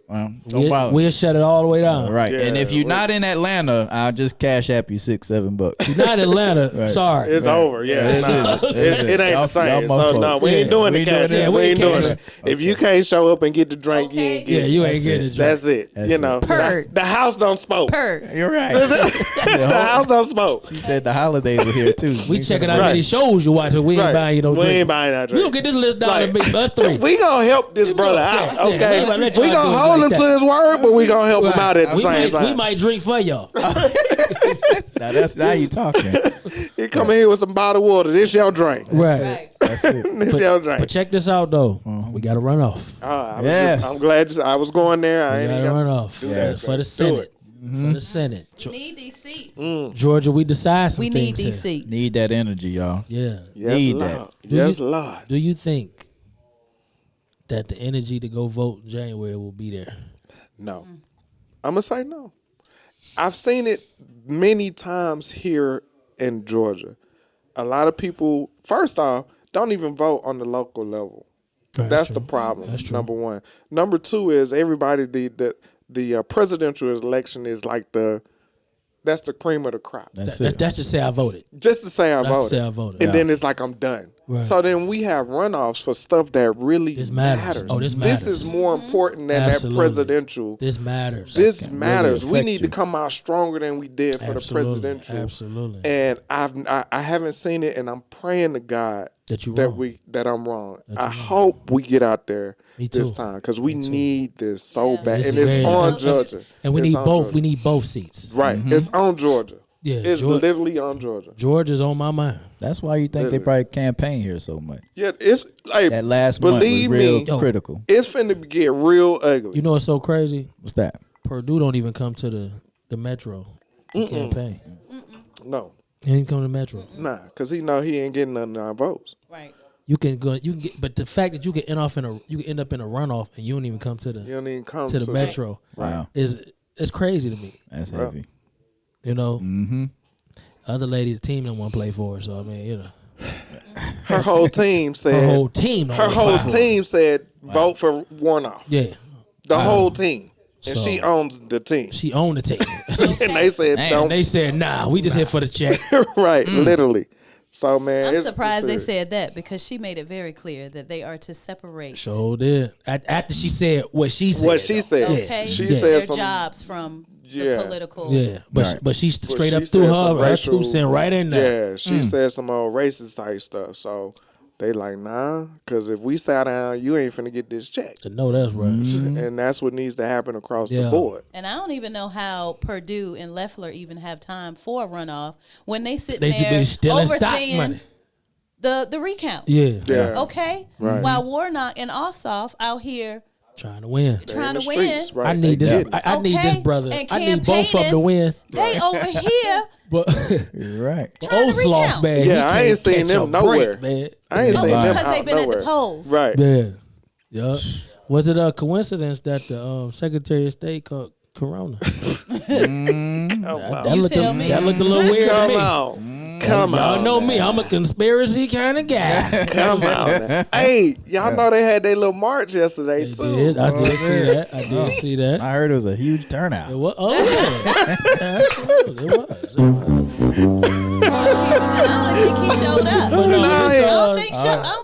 Don't bother. We'll shut it all the way down. Right. Yeah, and if you're we- not in Atlanta, I'll just cash app you $6-7. You're not in Atlanta. Right. Sorry. It's over. Yeah, nah. It ain't the Y'all same. my So fault. no, we ain't Yeah, doing we the ain't cash. doing that. app. We We ain't ain't doing cash. it. If you can't show up and get the drink, you ain't Okay. Yeah, get it. you ain't That's getting it. a drink. That's it. That's You it. know, Per. the house don't smoke. Per. You're right. The house don't smoke. She said the holidays were here too. We checking out Right. many shows you watching. We ain't Right. buying you no We drink. ain't buying that We gonna drink. get this list down and Like- make us three. We gonna help this brother Yeah, out, yeah, okay? we gonna let We y'all gonna do it hold like him that. to his word, but we gonna help him Right. out at the we same might, time. We might drink for y'all. Now you talking. He come in here with some bottled water. This your drink. Right. Right. That's it. This your drink. But check this out though. We got to run off. Yes. I'm glad I was going there. I We ain't got to even run off. Yes. For the Senate. For the Senate. Need these seats. Georgia, we decide some We things need these here. seats. Need that energy, y'all. Yeah. Yes, Need Lord. that. Yes, Lord. Do you think that the energy to go vote in January will be there? No. I'm going to say no. I've seen it many times here in Georgia. A lot of people, first off, don't even vote on the local level. That's the problem. That's true. Number one. Number two is everybody, the presidential election is like that's the cream of the crop. That's it. That's to say I voted. Just to say I Not to voted. say I voted. And Yeah. then it's like I'm done. Right. So then we have runoffs for stuff that really This matters. Oh, this This matters. is more important than Absolutely. that presidential. This matters. This can matters. really We affect need to you. come out stronger than we did for Absolutely. the presidential. Absolutely. And I haven't seen it, and I'm praying to God That you wrong. that I'm wrong. That I you wrong. hope we get out there Me this too. time because we Me too. need this so Yeah. bad, This and is it's very- on It's- Georgia. And we It's need on both. Georgia. We need both seats. Right, it's on Georgia. Yeah. It's literally on Georgia. Georgia's on my mind. That's why you think they probably campaign here so much. Yeah, it's like That last month was believe real me, critical. it's finna get real ugly. You know what's so crazy? What's that? Purdue don't even come to the Metro campaign. No, He ain't come to the Metro. nah, because he know he ain't getting none of our votes. Right. You can go. You can get. But the fact that you can end up in a runoff and you don't even come to You the don't even come to the Metro Wow. is it's crazy to me. That's Bro. heavy. You know. Mm-hmm. Other lady, the team didn't want to play for her. So I mean, you know, Her whole team said. her whole team. don't Her wanna whole play for her. team said vote for Warnock. Yeah, The whole team, and So- she owns the team. she owned the team. And they said Man, don't. And they said, "Nah, we just here for the check." Right, literally. So man, I'm it's surprised they serious. said that because she made it very clear that they are to separate. So did after she said what she said. What she though. said. Okay. She Yeah. said their some. jobs from Yeah. the political. Yeah, but Right. but she straight she up threw said some her racial- 2 cents right in there. Yeah, she said some old racist type stuff. So they like, nah, because if we sat down, you ain't finna get this check. I know that's right. And that's what needs to happen across Yeah. the board. And I don't even know how Purdue and Loeffler even have time for a runoff when they sitting They just there be stealing stock overseeing money. the recount. Yeah, Yeah. Okay. Right. While Warnock and Ossoff out here trying to win. They trying in to the win, streets, right? I need They this. getting it. I need this Okay, brother. and I need both of them to campaigning. win. they over here. But You're right. Trying to Osloff, recount. man. Yeah, he I can't ain't seen catch them a nowhere. break, man. I ain't Oh, seen them because out they've been at the nowhere. polls. Right. Yeah, yeah. Was it a coincidence that the Secretary of State called Corona? Come on. You looked tell a, me. that looked a little weird to Come me. on. Come Y'all on. know me. I'm a conspiracy kind of guy. Come on. Hey, y'all know they had their little march yesterday, They too. did. I did see man. that. I did see that. I heard it was a huge turnout. It was, oh yeah, absolutely, it was. I don't think he showed up. But no, Nah, it's, he- I don't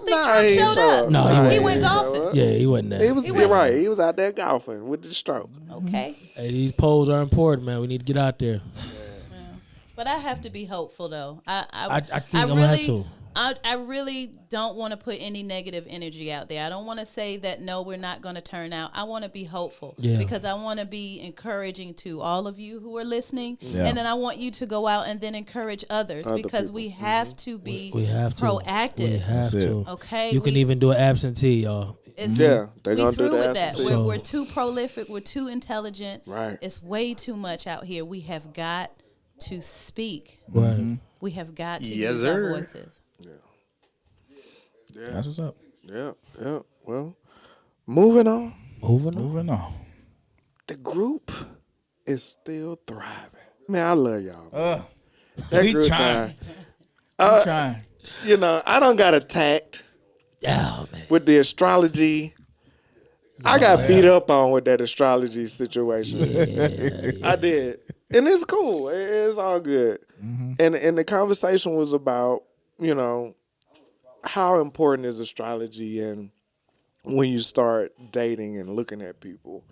think Nah, Trump he showed showed up. No, he he wasn't. went show golfing. up. Yeah, he wasn't there. He was He went- right. He was out there golfing with the stroke. Okay. Hey, these polls are important, man. We need to get out there. But I have to be hopeful, though. I think I'm gonna have to. I really don't want to put any negative energy out there. I don't want to say that, no, we're not going to turn out. I want to be hopeful Yeah. because I want to be encouraging to all of you who are listening. Yeah. And then I want you to go out and then encourage others Other because people. we have to be We have to. proactive. We have That's it. to. Okay. You can We- even do an absentee, y'all. It's, Yeah, they're we going to do through that. with that. So- We're too prolific. We're too intelligent. Right. It's way too much out here. We have got to speak. Right. We have got to Yes, use sir. our voices. Yeah. That's what's up. Yeah. Yeah. Well, moving on. Moving on. The group is still thriving. Man, I love y'all. That We group trying. thing. We trying. You know, I don't got attacked Yeah, man. with the astrology. I got beat up on with that astrology situation. I did. And it's cool. It's all good. And the conversation was about, you know, how important is astrology, and when you start dating and looking at people,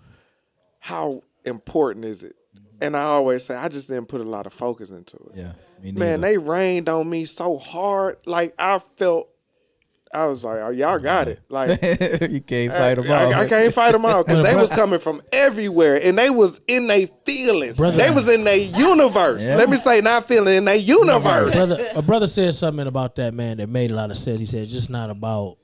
how important is it? And I always say I just didn't put a lot of focus into it. Yeah. Me Man, neither. they rained on me so hard. Like I was like, oh, y'all got it. Like you can't fight them all. I can't fight them all because they was coming from everywhere, and they was in their feelings. Brother. They was in their universe. Yeah. Let me say, not feeling in their universe. A brother said something about that, man, that made a lot of sense. He said, just not about,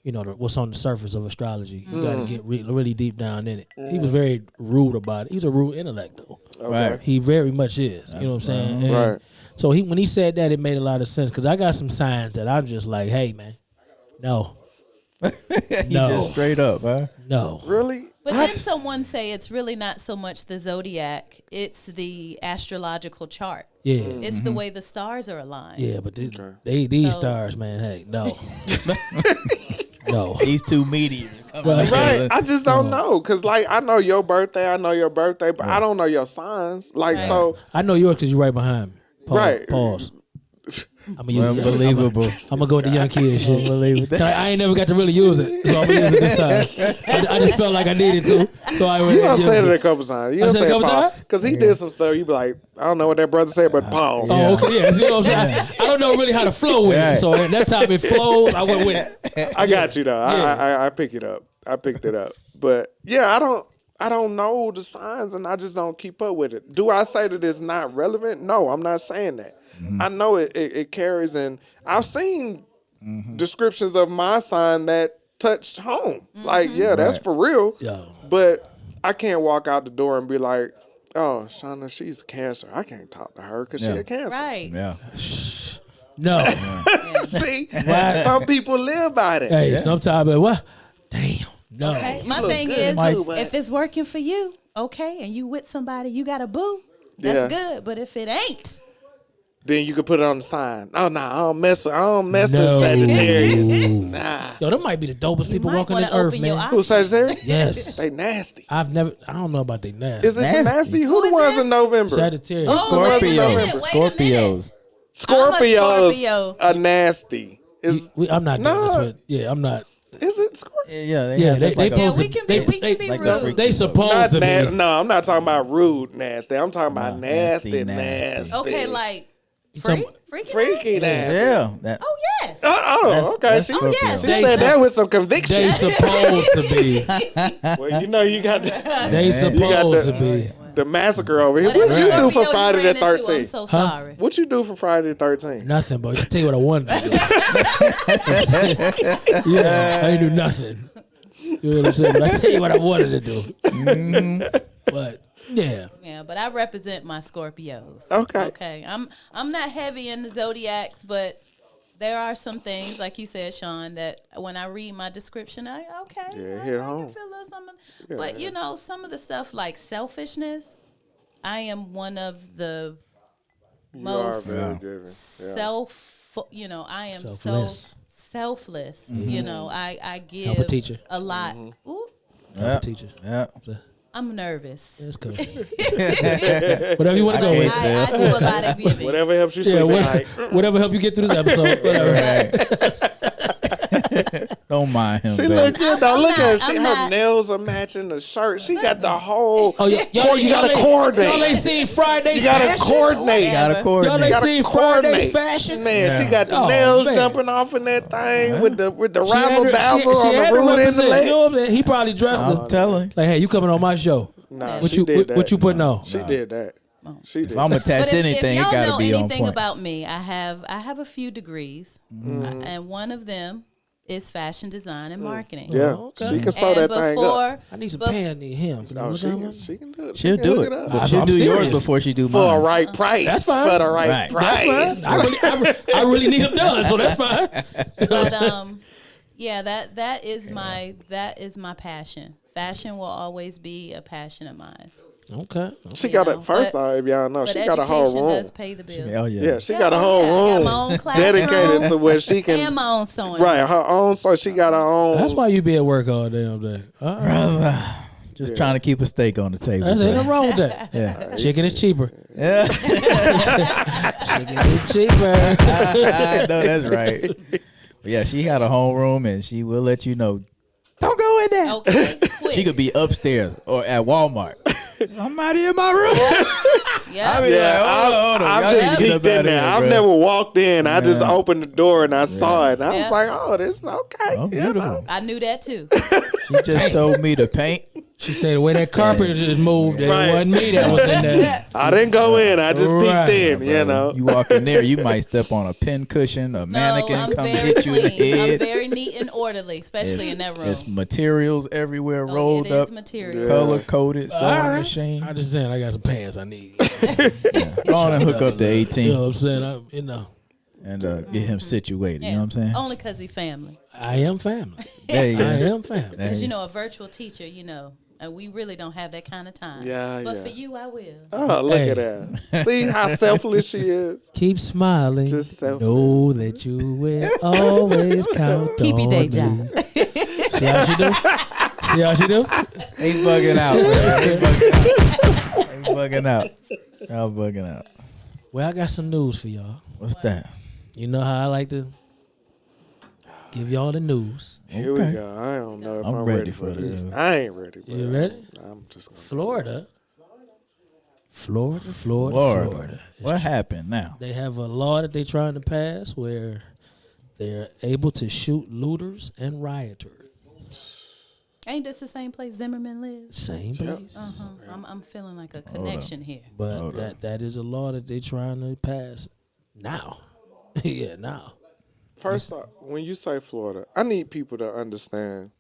you know, what's on the surface of astrology. You got to get really deep down in it. He was very rude about it. He's a rude intellect, though. Right. He very much is. You know what I'm saying? And Right. So when he said that, it made a lot of sense, because I got some signs that I'm just like, hey, man, no. You just straight up, huh? No. Really? But then someone say it's really not so much the zodiac, it's the astrological chart. Yeah. It's the way the stars are aligned. Yeah, but these So- stars, man, hey, no. No. He's too meaty. Right. I just don't know. Because, like, I know your birthday, but I don't know your signs. Like, Right. so, I know yours because you're right behind me. Right. Pause. I'm gonna use Unbelievable. I'm gonna go with the young kid shit. Unbelievable. I ain't never got to really use it, so I'm gonna use it this time. I just felt like I needed to, so I went. you done and said used it a it. couple times. You I done said it a said couple pause. times? Because he did some stuff. You be like, I don't know what that brother said, but pause. Oh, okay, yeah. See what I'm saying? I don't know really how to flow with it, so at that time it flowed. I went with it. I got you, though. Yeah. I pick it up. I picked it up. But, yeah, I don't know the signs, and I just don't keep up with it. Do I say that it's not relevant? No, I'm not saying that. I know it carries, and I've seen descriptions of my sign that touched home. Like, yeah, that's for real. Yeah. But I can't walk out the door and be like, oh, Shawnah, she's cancer. I can't talk to her because she Yeah. a cancer. Right. Yeah. No. See, some people live by that. Hey, sometimes like, what? Damn. No. Okay. My look thing good is, too, but- if it's working for you, okay, and you with somebody, you got a boo, that's Yeah. good. But if it ain't, Then you can put it on the sign. Oh, no, I don't mess with No. Sagittarius. Nah. Yo, them might be the dopest you people might walking want this to earth, open your man. Who's options. Sagittarius? Yes. They nasty. I don't know about they nasty. Is it Nasty. nasty? Who the is ones this? in November? Sagittarius. Oh, wait a minute, wait a Scorpios. Scorpios Scorpio. are nasty. I'm not doing this Nah. with. Yeah, I'm not. Is it Scorpio? Yeah, they Yeah, have, that's they like a- Yeah, supposed we to- can be, we can be like rude. that. They supposed Not to na- be. no, I'm not talking about rude nasty. I'm talking about nasty, nasty. Okay, like talking- freaky, freaky nasty. Yeah. That, Oh yes. Oh, okay. that's She, Scorpio. yes. she They said sup- that with some They conviction. supposed to be. Well, you know you got They supposed the- to be. the massacre over here. Whatever What you do Scorpio for you Friday ran the into, I'm 13th? so sorry. What you do for Friday the 13th? Nothing, but I tell you what I wanted to do. Yeah, I didn't do nothing. You know what I'm saying? But I tell you what I wanted to do. But yeah, Yeah, but I represent my Scorpios. Okay. Okay. I'm not heavy in the zodiacs, but there are some things, like you said, Sean, that when I read my description, I hit I home. can feel a little something. But you know, some of the stuff like selfishness, I am one of the most You are very giving. I am Selfless. so selfless. You know, I give Help a teacher. a lot. Mm-hmm. Ooh, yeah. teacher. Yeah. I'm nervous. That's cool. Whatever you want to go with. I do a lot of giving. Whatever helps you sleep Yeah, at night. whatever help you get through this episode. Whatever. Don't mind him. She baby. look good though. Look at her. I'm Her not- nails are matching the shirt. She got the whole. Oh, yeah, You gotta coordinate. Y'all ain't seen Friday You gotta fashion? coordinate. Gotta Y'all coordinate. ain't Gotta seen Friday coordinate. fashion? Man, she Yeah. got the Oh, nails man. jumping off in that thing with the She had razzle her- dazzle she on had the to ruler in the represent, leg. you know what I'm saying? He probably dressed I'm her. telling. Like, hey, you coming on my show? Nah, What she you did that. what you putting on? She did that. She did. If I'm But attached to if anything, it y'all gotta know be on anything point. about me, I have a few degrees, and one of them is fashion design and marketing. Yeah, okay. she can sew And that thing up. before, I need some Bef- pants. Need him. Oh, she can do it. She'll can do hook it. up. But she'll I'm do yours serious. before she do For a mine. right price. That's fine. For the right, Right. price. I really need them done, so that's fine. but yeah, that is my passion. Fashion will always be a passion of mine. Okay. She You got know, it. First but- off, if y'all know, But she got a whole education room. does pay the bill. Oh yeah. Yeah, she got a whole I got room my own classroom dedicated to where she can. and my own sewing. Right, her own. So she got her own. That's why you be at work all damn day. All right. Just trying to keep a steak on the table. That's ain't bro. nothing wrong with that. Yeah. Chicken is cheaper. Yeah. Chicken is cheaper. I know that's right. But yeah, she had a homeroom and she will let you know. Don't go in there. Okay, quick. She could be upstairs or at Walmart. Somebody in my room. Yeah. I be Yeah, like, hold on. I've Y'all just need to get peeked up in out there. here, I've bro. never walked in. I just Yeah. opened the door and I saw it. And I Yeah. was like, oh, this is okay. Oh, you beautiful. know. I knew that too. She just told me to paint. She said the way that carpet just moved, it Right. wasn't me that was in there. I didn't go in. I just Right. peeked in, you know. You walk in there, you might step on a pin cushion, a mannequin no, I'm come very hit you in the clean. I'm head. very neat and orderly, especially in that room. It's materials everywhere Oh, rolled it up, is material. color coded, sewing All right. machine. I just saying I got some pants I need. Go on and hook up the 18 You know what I'm saying? and get him situated. Yeah. You know what I'm saying? Only because he family. I am family. There you go. I am family. There Because you you know, a virtual teacher, we really don't have that kind of time. Yeah, But yeah. for you, I will. Oh, look Hey. at that. See how selfless she is? Keep smiling. Just selfless. Know that you will always count Keep your on day me. job. See how she do? See how she do? Ain't bugging out, man. Ain't bugging out. Ain't bugging out. I'm bugging out. Well, I got some news for y'all. What's that? You know how I like to give y'all the news. Here we go. I don't know if I'm I'm, ready ready for for this. this. I ain't ready. But You ready? I'm just gonna. Florida. Lord, Florida. what happened now? They have a law that they're trying to pass where they're able to shoot looters and rioters. Ain't this the same place Zimmerman lives? Same place. I'm feeling like a connection here. But that is a law that they're trying to pass now. Yeah, now. First off, when you say Florida, I need people to understand.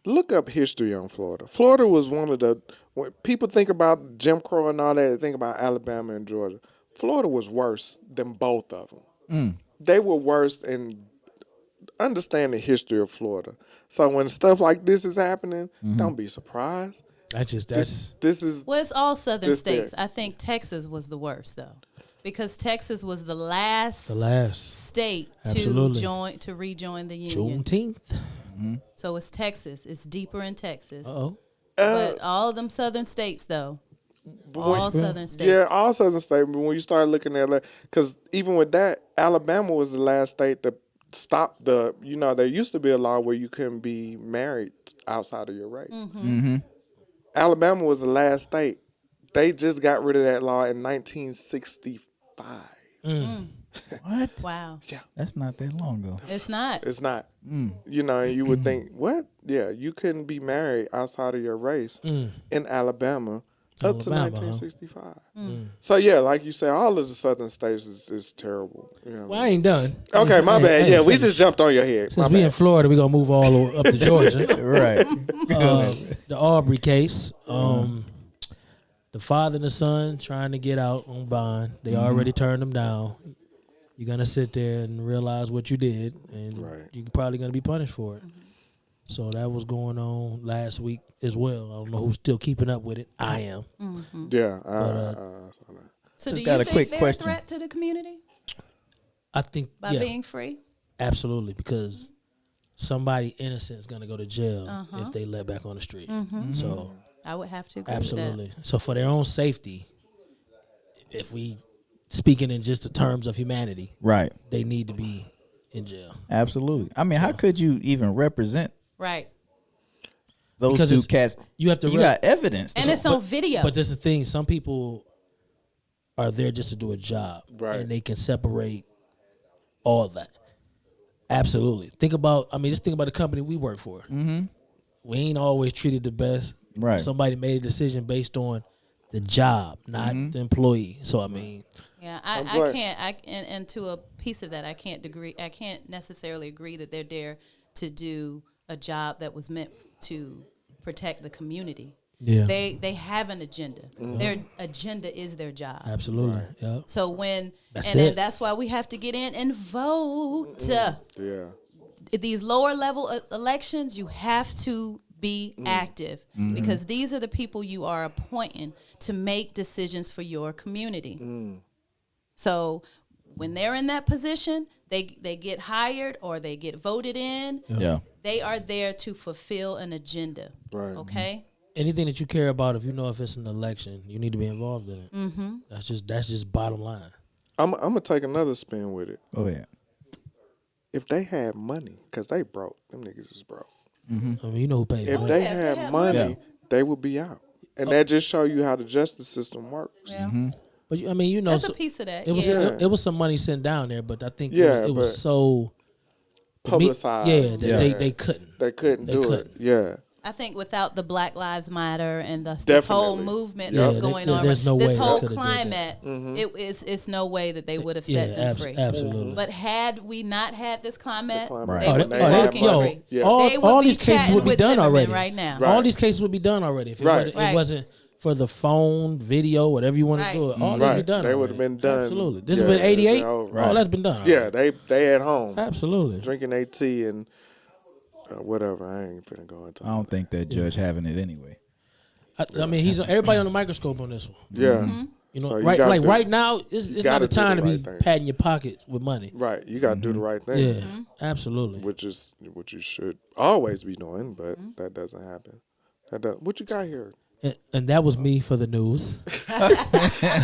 Look up history on Florida. Florida was one of the, when people think about Jim Crow and all that, they think about Alabama and Georgia. Florida was worse than both of them. They were worse in understand the history of Florida. So when stuff like this is happening, don't be surprised. That's This is Well, it's all southern Just there. states. I think Texas was the worst though, because Texas was the last the last state Absolutely. to rejoin the union. Juneteenth. So it's Texas. It's deeper in Texas. Uh-oh. But all them southern states though, all southern states. yeah, all southern states. But when you start looking at, because even with that, Alabama was the last state to stop the. You know, there used to be a law where you couldn't be married outside of your race. Alabama was the last state. They just got rid of that law in 1965. What? Wow. That's not that long ago. It's not. It's not. You know, you would think, what? Yeah, you couldn't be married outside of your race in Alabama up to Alabama, huh? 1965. So, yeah, like you said, all of the southern states is terrible. You know? Well, I ain't done. Okay, my I ain't bad. Yeah, we finished. just jumped on your head. Since My we in bad. Florida, we're going to move all the way up to Georgia. Right. The Aubrey case. The father and the son trying to get out on bond. They already turned them down. You're going to sit there and realize what you did, and you're probably going to be punished for it. So that was going on last week as well. I don't know who's still keeping up with it. I am. Yeah. So Just do got you a think quick they're question. a threat to the community I think, by yeah, being free? absolutely, because somebody innocent is going to go to jail if they let back on the street. So I would have to agree absolutely. So for their own safety, if we speaking in just the terms of humanity, Right. they need to be in jail. Absolutely. I mean, how could you even represent with that. Right. those Because two it's- cats? You have to. You got evidence. And it's on video. But that's the thing. Some people are there just to do a job, Right. and they can separate all that. Absolutely. Think about. I mean, just think about the company we work for. We ain't always treated the best. Right. Somebody made a decision based on the job, not the employee. So I mean, Yeah, I'm I glad. can't. And to a piece of that, I can't necessarily agree that they're there to do a job that was meant to protect the community. Yeah. They have an agenda. Their agenda is their job. Absolutely. Yeah. So when That's and it. that's why we have to get in and vote. Yeah. These lower level elections, you have to be active because these are the people you are appointing to make decisions for your community. So when they're in that position, they get hired or they get voted in. Yeah. They are there to fulfill an agenda. Right. Okay. Anything that you care about, if you know if it's an election, you need to be involved in it. Mm-hmm. That's just bottom line. I'm gonna take another spin with it. Go ahead. If they had money, cause they broke, them niggas is broke. I mean, you know who pays If for it. they yeah, had they had money, money. they would be out, and that just show you how the justice system works. Yeah. But I mean, you know, That's a so- piece of that. it was yeah. it was some money sent down there, but I think Yeah, it was but so Publicized. Yeah, they couldn't. They couldn't They do couldn't. it. Yeah. I think without the Black Lives Matter and this Definitely. whole movement Yeah. that's Yeah, going yeah, on, there's no this way they whole could've did that. climate, it's no way that they would have set them free. Absolutely. But had we not had this climate, Right. they Oh, would they- be oh, they- walking yo, free. Yeah. They would all be these cases chatting would be with done Zimmerman already right now. Right. All these cases would be done already if Right. it wasn't for the phone, video, whatever you want Right. to do it. All this Right. would be done. They would have already. been done. Absolutely. This Yeah, has been it's 88. over. All that's been done. Yeah, already. they at home Absolutely. drinking their tea and whatever. I ain't finna go into. I don't think that judge having it anyway. I mean, he's everybody on the microscope on this one. Yeah. You know, So you right? gotta Like do- right now, it's not gotta the time do to the be right thing. patting your pocket with money. Right. You got to do the right thing. Yeah, absolutely. Which is what you should always be doing, but that doesn't happen. What you got here? And that was me for the news.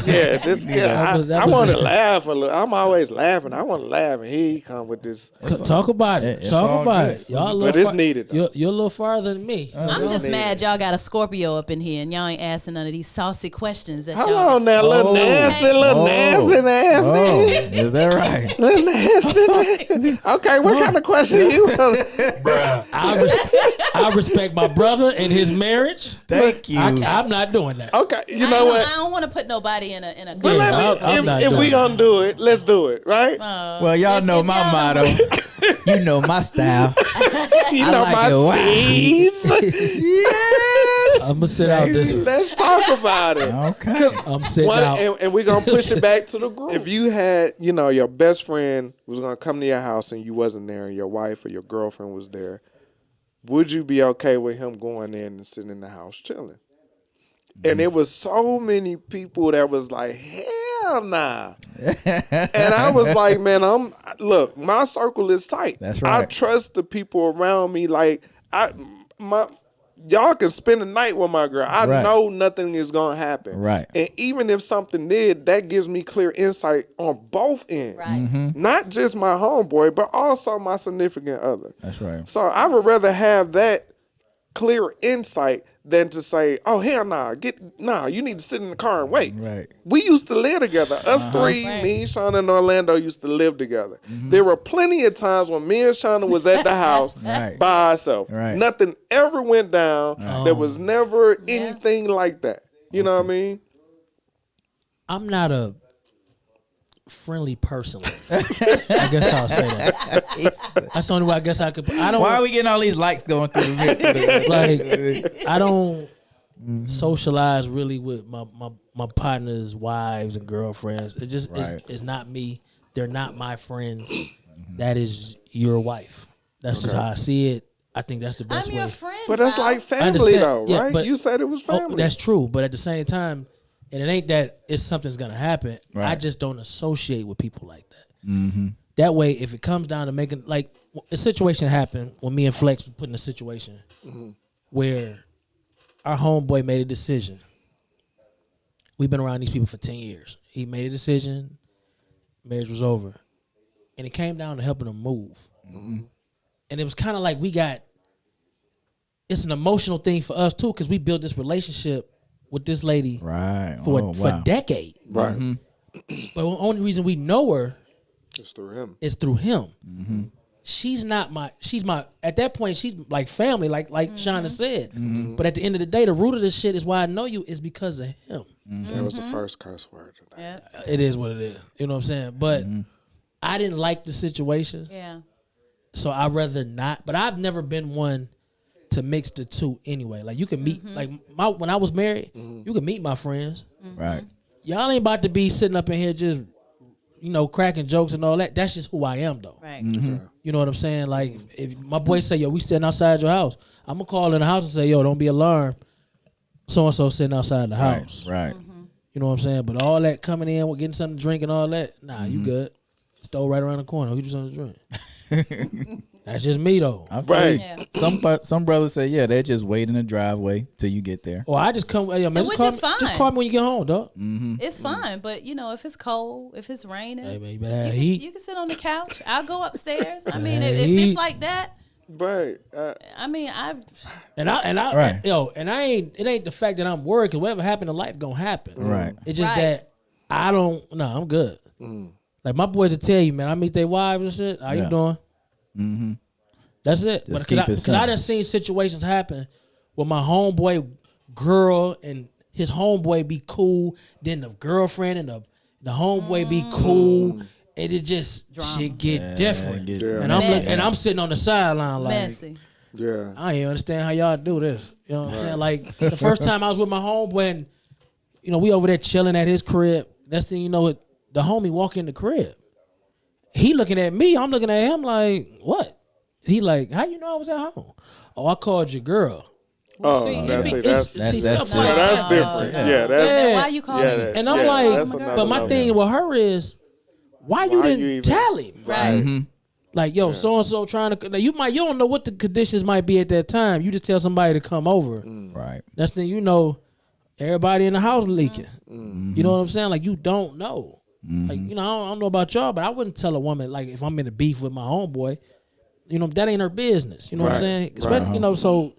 Yeah, just That was- I want to laugh a little. I'm always laughing. I want to laugh, and he come with this. Talk about it. It's Talk all about good. it. Y'all a But little it's needed, though. You're a little farther than me. I'm just need mad it. y'all got a Scorpio up in here and y'all ain't asking none of these saucy questions that Hold y'all. on now, little Oh. nasty, Oh, is that right? little nasty. Okay, what kind of question you want? I respect my brother and his marriage. Thank you. I'm not doing that. Okay, you I know don't- what? I don't want to put nobody in a. But Yeah, I'm not if we doing gonna do it, let's do it, right? Well, y'all know if my y'all motto. You know my style. You I know like my it wild. steez. Yes. I'm gonna sit out this one. Let's talk about it. Okay. I'm sitting out. And we're gonna push it back to the group. If you had, your best friend was gonna come to your house and you wasn't there, and your wife or your girlfriend was there, would you be okay with him going in and sitting in the house chilling? And it was so many people that was like, hell nah. And I was like, man, look, my circle is tight. That's I right. trust the people around me. Like y'all can spend the night with my girl. I Right. know nothing is gonna happen. Right. And even if something did, that gives me clear insight on both ends. Right. Not just my homeboy, but also my significant other. That's right. So I would rather have that clear insight than to say, "Oh hell nah, you need to sit in the car and wait." Right. We used to live together. Us three, Right. me, Shawnah, and Orlando used to live together. There were plenty of times when me and Shawnah was at the house Right. by ourselves. Right. Nothing ever went down. There was never anything like that. You know what I mean? I'm not a friendly person. I guess I'll say that. That's the only way I guess I could. I don't. Why are we getting all these likes going through the like? I don't socialize really with my partners' wives and girlfriends. It just Right. it's not me. They're not my friends. That is your wife. That's just how I see it. I think that's the best I'm way. your friend. But that's Val. like family understand. though, Yeah, right? but- You said it was Oh, family. that's true, but at the same time, and it ain't that it's something's gonna happen. I Right. just don't associate with people like that. That way, if it comes down to making like a situation happened when me and Flex were put in a situation where our homeboy made a decision. We've been around these people for 10 years. He made a decision. Marriage was over, and it came down to helping him move. And it was kind of like it's an emotional thing for us too, because we built this relationship with this lady Right. for decades. right. But the only reason we know her It's through him. is through him. she's my at that point she's like family, like Shawnah said. But at the end of the day, the root of this shit is why I know you is because of him. That was the first curse word today. Yeah. It is what it is. You know what I'm saying? But I didn't like the situation, Yeah. so I'd rather not. But I've never been one to mix the two anyway. Like you can meet like when I was married, you can meet my friends. Right. Y'all ain't about to be sitting up in here just cracking jokes and all that. That's just who I am though. Right. You know what I'm saying? Like if my boy say, yo, we sitting outside your house, I'm gonna call in the house and say, yo, don't be alarmed. So and so sitting outside the house. Right. You know what I'm saying? But all that coming in with getting something to drink and all that, nah, you good. Stole right around the corner. Get you something to drink. That's just me though. I feel Right. Yeah. some brothers say, yeah, they just wait in the driveway till you get there. Or I just come. Hey, man, Which just is fine. Just call me when you get home, dog. It's fine, but if it's cold, if it's raining, Hey man, you better have you heat. can sit on the couch. I'll go upstairs. I mean, Hey, if heat. it's like that, Right. I mean, And I Right. and I ain't. It ain't the fact that I'm worried. Cause whatever happened in life gonna happen. Right. It's just Right. that I don't. No, I'm good. Like my boys will tell you, man. I meet their wives and shit. How you Yeah. doing? Mm-hmm. That's it. Just But keep it because I simple. done seen situations happen where my homeboy girl and his homeboy be cool, then the girlfriend and the homeboy be cool, and it just shit get different. Yeah. And I'm Messy. and I'm sitting on the sideline like messy. Yeah. I ain't understand how y'all do this. You know what I'm saying? Like the first time I was with my homeboy and we over there chilling at his crib. Next thing you know, the homie walk in the crib. He looking at me, I'm looking at him like, what? He like, how you know I was at home? Oh, I called your girl. Oh, See, that's it be- that's see, that's stuff like yeah, that's that. different. Yeah. Yeah, that's Yeah. Why you calling yeah, me? that- And I'm yeah, like, that's another but my level. thing with her is, why you Why didn't you even- tell him? Right. Like, yo, so and so trying to. Now, you don't know what the conditions might be at that time. You just tell somebody to come over. Right. Next thing you know, everybody in the house leaking. You know what I'm saying? Like you don't know. Like I don't know about y'all, but I wouldn't tell a woman like if I'm in a beef with my homeboy. That ain't her business. You know what I'm Right. saying? Especially so.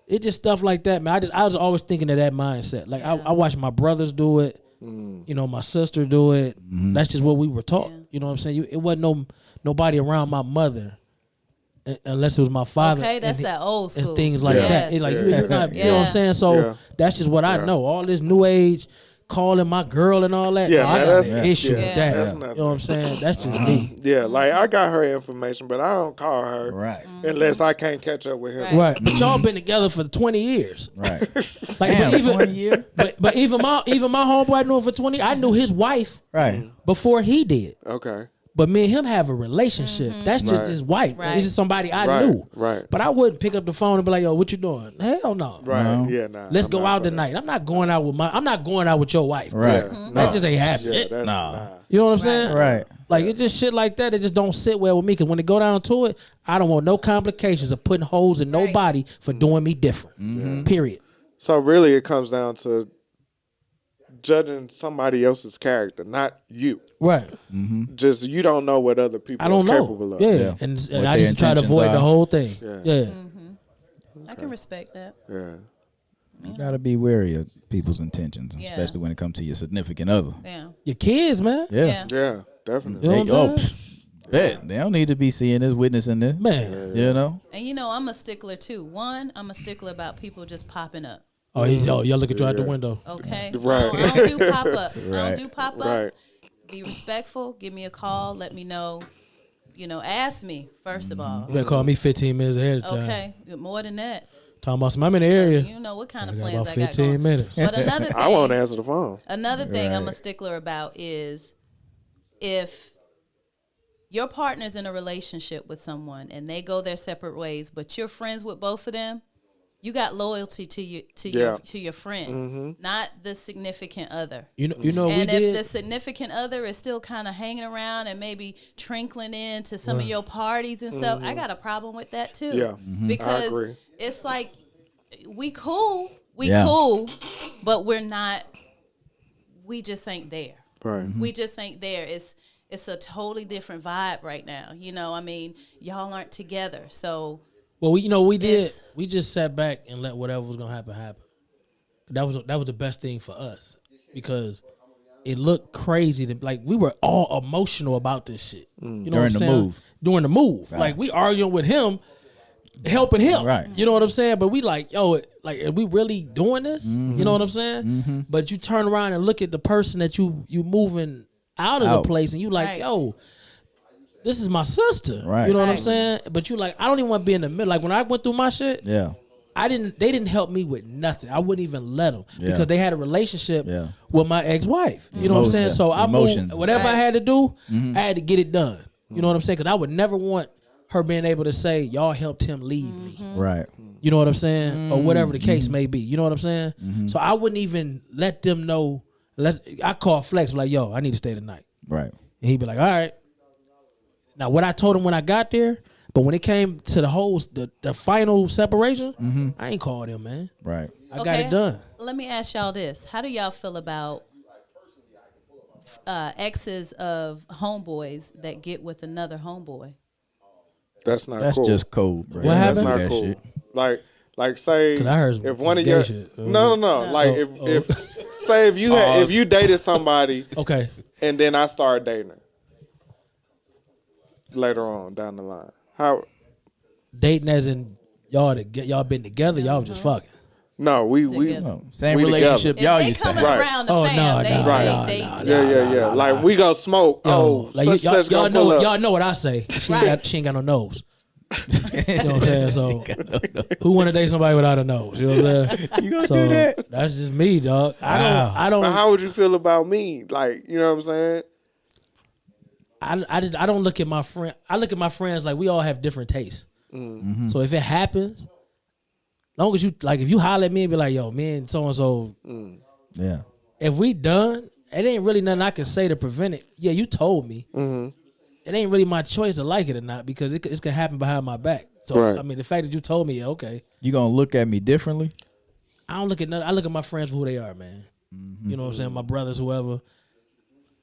It's just stuff like that, man. I was always thinking of that mindset. Like I watched my brothers do it. My sister do it. That's just what we were taught. Yeah. You know what I'm saying? It wasn't nobody around my mother, unless it was my father. Okay, that's and that old school. and things like Yeah. that. It's like you're not, you know what I'm saying? So Yeah. that's just what I Yeah. know. All this new age calling my girl and all that. Yeah, no, man, I got that's- an issue yeah, with that. that's You nothing. know what I'm saying? That's just me. Yeah, like I got her information, but I don't call her Right. unless I can't catch up with him. Right. Right. But y'all been together for 20 years. Right. Like Damn, but even 20 years? but even my homeboy I knew him for 20. I knew his wife Right. before he did. Okay. But me and him have a relationship. That's just Right. his wife. Right. It's just somebody I Right. knew. Right. But I wouldn't pick up the phone and be like, yo, what you doing? Hell no. Right. No. Yeah. Nah. Let's I'm go not out for that. tonight. I'm not going out with your wife. Right. Yeah, That just ain't happening. Yeah, that's Nah. You know what I'm saying? Right. Like it just shit like that. It just don't sit well with me. Cause when it go down to it, I don't want no complications of putting holes in Right. nobody for doing me different. Period. So really, it comes down to judging somebody else's character, not you. Right. Just you don't know what other people I don't are know. capable of. Yeah. Yeah. And What I their just try to intentions avoid the are. whole thing. Yeah. Yeah. I can respect that. Yeah. You gotta be wary of people's intentions, Yeah. especially when it comes to your significant other. Yeah. Your kids, man. Yeah. Yeah. Yeah. Definitely. You know what I'm saying? Bet. They don't need to be seeing this, witnessing this. Man. You know? And I'm a stickler too. One, I'm a stickler about people just popping up. Oh, y'all look at you out the window. Okay. Right. I don't do pop ups. I Right. don't do pop ups. Right. Be respectful. Give me a call. Let me know. Ask me first of all. You better call me 15 minutes ahead of time. Okay. More than that. Talking about some, I'm in the area. You know what kind I of got plans about I got 15 going. minutes. But another thing, I won't answer the phone. Another thing I'm a Right. stickler about is if your partner's in a relationship with someone and they go their separate ways, but you're friends with both of them, you got loyalty to your friend, not the significant other. You know what we And if did? the significant other is still kind of hanging around and maybe trinkling in to some of your parties and stuff, I got a problem with that too. Yeah. I Because agree. it's like we cool, Yeah. but we're not. We just ain't there. Right. We just ain't there. It's a totally different vibe right now. I mean, y'all aren't together, so. Well, we did. It's- We just sat back and let whatever was gonna happen happen. That was the best thing for us because it looked crazy. Like we were all emotional about this shit. You know During what I'm the saying? move. During the move. Right. Like we arguing with him, helping him. Right. You know what I'm saying? But we like, yo, like, are we really doing this? You know what I'm saying? But you turn around and look at the person that you moving out of the place, and you like, Right. yo, this is my sister. Right. You know what I'm Right. saying? But you like, I don't even want to be in the middle. Like when I went through my shit, Yeah. they didn't help me with nothing. I wouldn't even let them Yeah. because they had a relationship Yeah. with my ex-wife. You know what I'm saying? Yeah. So I Emotions. moved, whatever I Right. had to do, I had to get it done. You know what I'm saying? Because I would never want her being able to say, y'all helped him leave me. Right. You know what I'm saying? Or whatever the case may be. You know what I'm saying? So I wouldn't even let them know. I call Flex, like, yo, I need to stay tonight. Right. And he'd be like, all right. Now, what I told him when I got there, but when it came to the final separation, I ain't called him, man. Right. I got it done. Let me ask y'all this: how do y'all feel about exes of homeboys that get with another homeboy? That's not That's cool. just cold, bro. What That's happened? not That cool. shit. Like say 'Cause I heard some if one of gay your shit. no. Like if say if you dated somebody Okay. and then I started dating her later on down the line, how? Dating as in y'all been together, y'all was just fucking. No, we Together. Oh, same We relationship If y'all they used to coming have. around the Oh, fam, no, they, no, they, no, they, no, yeah. Like we gonna smoke. Yo, like such y'all gonna know pull up. y'all know what I say. She ain't Right. got she ain't got no nose. You know what I'm saying? So who want to date somebody without a nose? You know what I'm saying? You gonna So do that? that's just me, dog. I But don't how would you feel about me? Like, you know what I'm saying? I don't look at my friend. I look at my friends like we all have different tastes. So if it happens, long as you like, if you holler at me and be like, "Yo, me and so and so," Yeah. if we done, it ain't really nothing I can say to prevent it. Yeah, you told me. It ain't really my choice to like it or not because it's gonna happen behind my back. So Right. I mean, the fact that you told me, yeah, okay. You gonna look at me differently? I don't look at nothing. I look at my friends for who they are, man. You know what I'm saying? My brothers, whoever.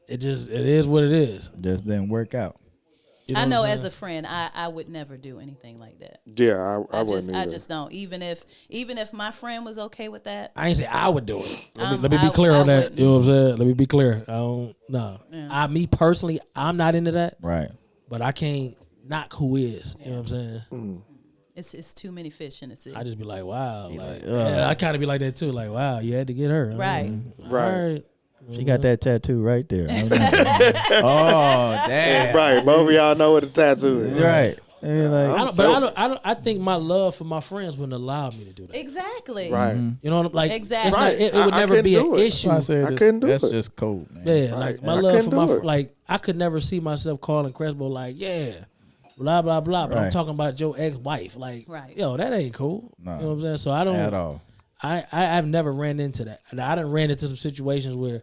It is what it is. Just didn't work out. You I what know I'm as saying? a friend, I would never do anything like that. Yeah, I I wouldn't either. just don't. Even if my friend was okay with that, I ain't say I would do it. Let me I- be clear I on that. wouldn't. You know what I'm saying? Let me be clear. I don't. No. Yeah. Me personally, I'm not into that. Right. But I can't knock who is. You know what I'm saying? it's too many fish in the sea. I just be like, wow. Like, like, yeah, I kind of be like that too. Like, wow, you had to get her. Right. Right. All right. She got that tattoo right there. Oh, damn. Right, both of y'all know what a tattoo is. Right. And you're like, I think my love for my friends wouldn't allow me to do that. Exactly. Right. You know what I'm like? Exactly. It's not, Right. it would I never couldn't be an do it. issue. I said I this- couldn't do that's it. just cold, man. Yeah, Right. like my I love couldn't for my do it. like I could never see myself calling Crespo like, yeah, blah blah blah. But I'm Right. talking about your ex-wife. Like, Right. yo, that ain't cool. No. You know what I'm saying? So I don't At all. I've never ran into that. And I done ran into some situations where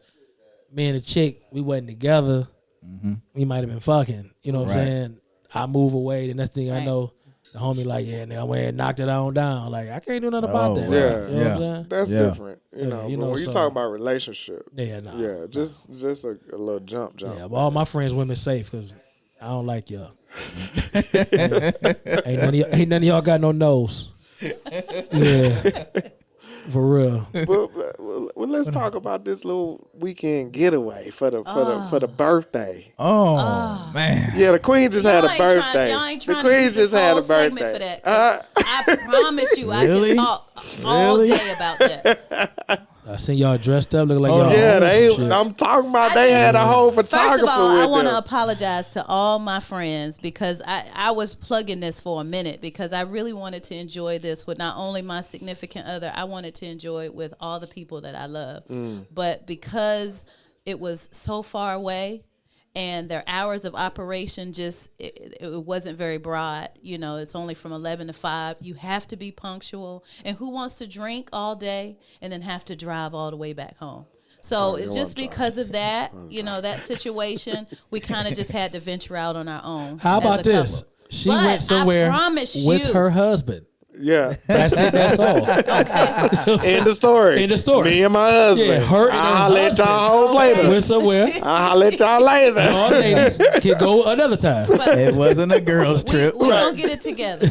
me and the chick, we wasn't together. We might have been fucking. You know what Right. I'm saying? I move away, the next thing I Right. know, the homie like, yeah, nigga, I went and knocked it on down. Like, I can't do nothing about Oh, that. right. Yeah. You know what I'm saying? That's Yeah. different. You Yeah, know, you but know, when you so- talk about relationship, Yeah, nah. yeah, just a little jump. Yeah, but all my friends, women safe because I don't like y'all. ain't none of y'all got no nose. Yeah, for real. Well, let's talk about this little weekend getaway for the birthday. Oh, man. Yeah, the queen just had a Y'all ain't trying- birthday. y'all ain't The trying to queen use just this had whole a segment birthday. for that. I promise you, I Really? can talk all Really? day about that. I seen y'all dressed up looking like Oh, y'all. Yeah, on they. some shit. I'm talking about. I They just- had a whole First photographer of all, I with want to them. apologize to all my friends because I was plugging this for a minute because I really wanted to enjoy this with not only my significant other, I wanted to enjoy it with all the people that I love. But because it was so far away and their hours of operation just, it wasn't very broad. You know, it's only from 11 to 5. You have to be punctual. And who wants to drink all day and then have to drive all the way back home? So it's just because of that, you know, that situation, we kind of just had to venture out on our own. How as about a this? couple. She But went somewhere I promise with you, her husband. Yeah. That's it. That's all. End the story. End the story. Me and my husband. Yeah, her and her I'll let husband. y'all hoes later. We're somewhere. I'll let y'all later. All ladies can go another time. It wasn't a girls trip. We gonna get it together.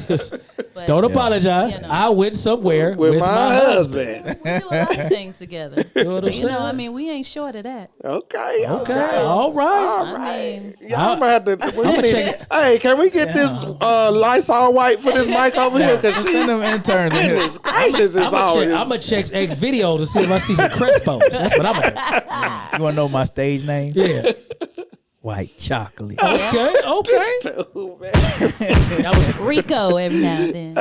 But Don't apologize. You know. I went somewhere With my husband. we do a lot of things together. know what I'm You know, saying? I mean, we ain't short of that. Okay. Okay. All right. I mean, Y'all might have to. I'ma check Hey, can we get this Lysol wipe for this mic over here? Because Send them interns in here. goodness gracious, it's always. I'm gonna check X video to see if I see some Crespo. That's what I'm gonna You want to know my stage name? do. Yeah. White chocolate. Okay. Okay. Too, man. That was Rico every now and then.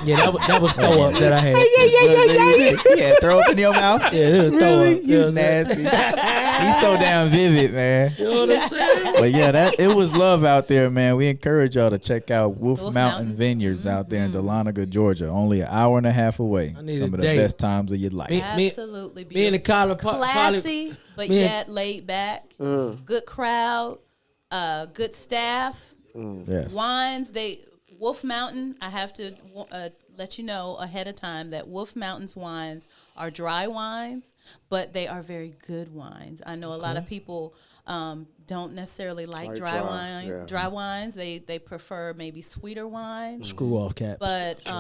yeah. That was throw up that I had. Yeah, throw up in your mouth. Yeah, it was throw Really? up. You nasty. He's so damn vivid, man. You know what I'm saying? But yeah, it was love out there, man. We encourage y'all to check out Wolf Wolf Mountain Mountain. Vineyards out there in Dahlonega, Georgia. Only an hour and a half away. I need Some a of the date. best times of your life. Me- Absolutely Me and the beautiful. college Classy, but me and- yet laid back. Good crowd, good staff. Yes. Wines, Wolf Mountain, I have to let you know ahead of time that Wolf Mountain's wines are dry wines, but they are very good wines. I know a lot of people don't necessarily like dry wine. yeah. Dry wines, they prefer maybe sweeter wines. Screw off, Cap. But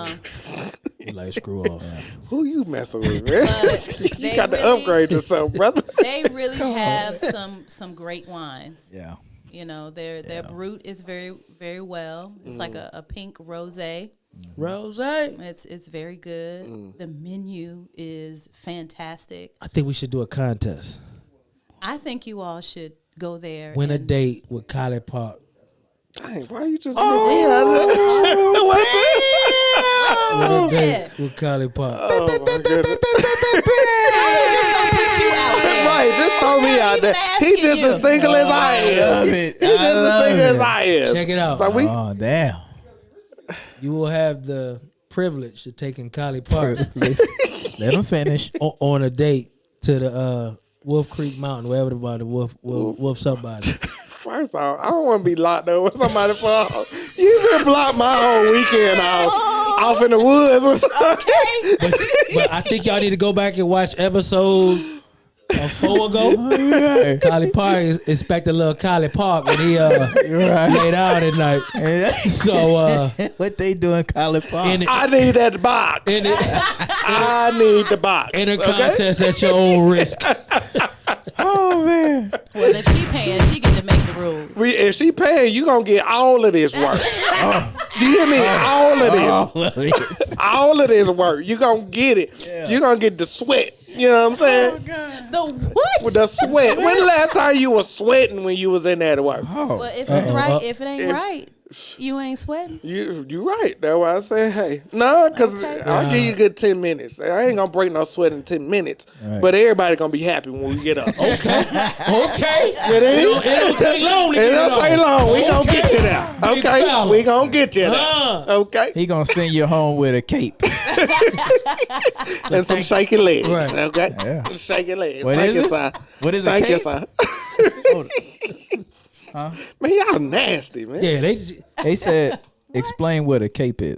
You like screw off. Who you messing with, man? But You they got to really- upgrade yourself, brother. they really have some great wines. Yeah. You know, their brut is very, very well. It's like a pink rosé. Rose. It's very good. The menu is fantastic. I think we should do a contest. I think you all should go there. Win a and- date with Kylie Park. Dang, why you just Win a date yeah. with Kylie Park. Oh, my goodness. I'm just gonna put you out there. Right, just throw me out there. He asking just you. as single as I am. it. He just as single as I am. Check it out. So we, Oh, damn. You will have the privilege of taking Kylie Park Let him finish. on a date to the Wolf Creek Mountain, wherever the body Wolf somebody. first off, I don't want to be locked up with somebody for. You can block my whole weekend off in the woods or something. But I think y'all need to go back and watch episode 4 ago. Kylie Park inspected little Kylie Park when he laid out at night. So What they doing, Colin Park? in the, I need that box. I need the box. in a okay? contest at your own risk. Oh, man. Well, if she paying, she get to make the rules. If she paying, you gonna get all of this work. Do you hear me? All of this. All of it. All of this work. You gonna get it. Yeah. You gonna get the sweat. You know what I'm saying? The what? With the sweat. When the last time you was sweating when you was in there to work? Oh. Well, if it's right, if it ain't right, you ain't sweating. You right. That's why I say, hey. No, because Okay. I'll give you a good 10 minutes. I ain't going to break no sweat in 10 minutes. Right. But everybody going to be happy when we get up. Okay. It It don't take long to It get don't on. take long. We going to Okay. get you there. Big Okay? fella. We going to get you there. Uh. Okay? He gonna send you home with a cape. And some shaky legs. Right. Okay? Yeah. Some shaky legs. What Thank is you, it? sir. What is a Thank you, cape? sir. Hold Man, y'all nasty, man. Yeah, They said, explain what a cape is.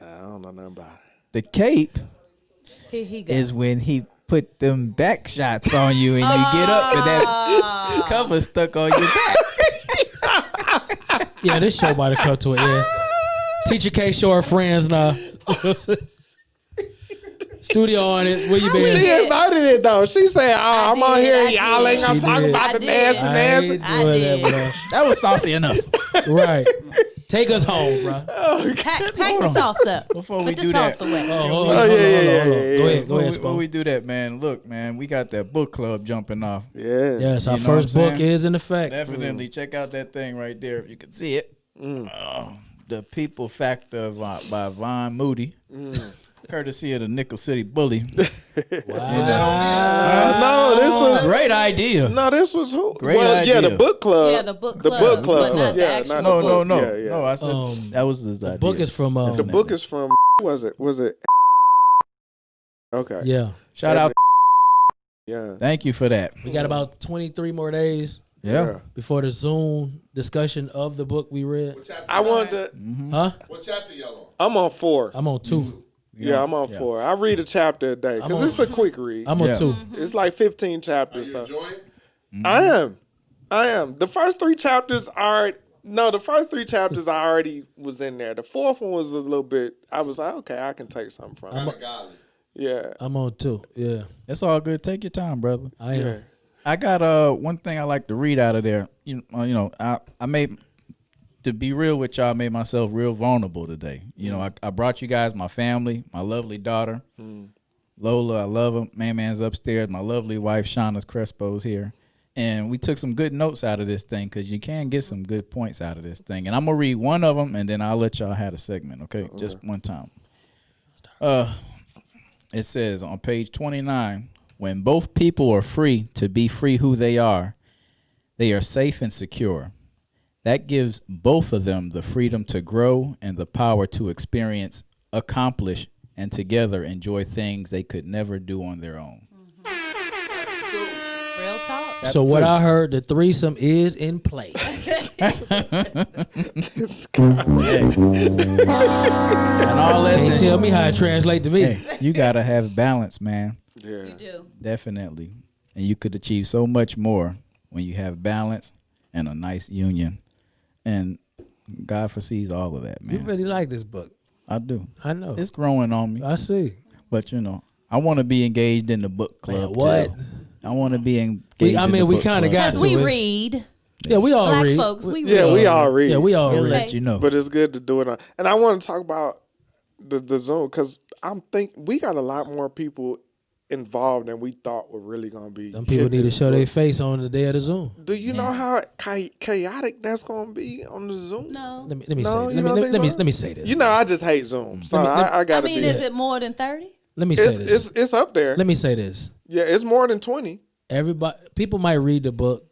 I don't know nothing about it. The cape Here he go. is when he put them back shots on you and you get up and that cover stuck on your back. yeah, this show about to come to an end. Teacher K show her friends now. Studio on it. Where you She been? invited it though. She said, "Oh, I'm on did, here. I Y'all ain't did. gonna She talk did. about I the did. nasty, I nasty." ain't I doing did. that with us. That was saucy enough. Right. Take us home, bro. Pack the sauce up. Before we Put the do that, sauce away. Hold yeah, on. yeah, Go ahead, Before Spo. before we do that, man, look, man, we got that book club jumping off. Yeah. Yes, our You know what first I'm book saying? is in effect. Definitely check out that thing right there if you can see it. The People Factor by Von Moody, courtesy of the Nickel City Bully. Wow. No, this was Great idea. this was who? Great Yeah, idea. the book club. Yeah, the book The club, book club. but not the Yeah, actual not No, the no, book. no, Yeah, yeah. no. I said that was his idea. Book is from The book is from. Was it? Okay. yeah. Shout out. Yeah. Thank you for that. We got about 23 more days. Yeah. before the Zoom discussion of the book we read. I wanted to. Huh? What chapter y'all I'm on 4. I'm on 2. Yeah, I'm on 4. I read a chapter a day because it's a quick read. I'm on Yeah. 2. It's like 15 chapters. So. enjoying it? I am. The first 3 chapters are. No, the first 3 chapters I already was in there. The 4th one was a little bit. I was like, okay, I can take something from it. Yeah. I'm on 2. Yeah. It's all good. Take your time, brother. I am. Yeah. I got one thing I like to read out of there. I made, to be real with y'all, I made myself real vulnerable today. I brought you guys my family, my lovely daughter, Lola. I love her. Man's upstairs. My lovely wife, Shawnah Crespo's here. And we took some good notes out of this thing because you can get some good points out of this thing. And I'm going to read one of them, and then I'll let y'all have a segment, okay? Just one time. It says on page 29, when both people are free to be free who they are safe and secure. That gives both of them the freedom to grow and the power to experience, accomplish, and together enjoy things they could never do on their own. Real talk. So what I heard, the threesome is in play. And all that Can't tell me how it translates to me. Hey, you got to have balance, man. Yeah. You do. Definitely. And you could achieve so much more when you have balance and a nice union. And God foresees all of that, You man. really like this book. I do. I know. It's growing on me. I see. But, I want to be engaged in the book club, Man, what? too. I want to be engaged We in the book kind of club, got Because to we it. read. Yeah, we all Black read. folks, we Yeah, read. we all read. Yeah, we all He'll read. let you know. But it's good to do it on. And I want to talk about the Zoom because we got a lot more people involved than we thought were really going to be. Some people getting need to this show their book. face on the day of the Zoom. Do you know how chaotic that's going to be on the Zoom? No. Let me No, say. you don't think so? Let me say this. You know, I just hate Zoom. So Let me- I got I to mean, be. is it more than 30? Let me say this. It's up there. Let me say this. Yeah, it's more than 20. People might read the book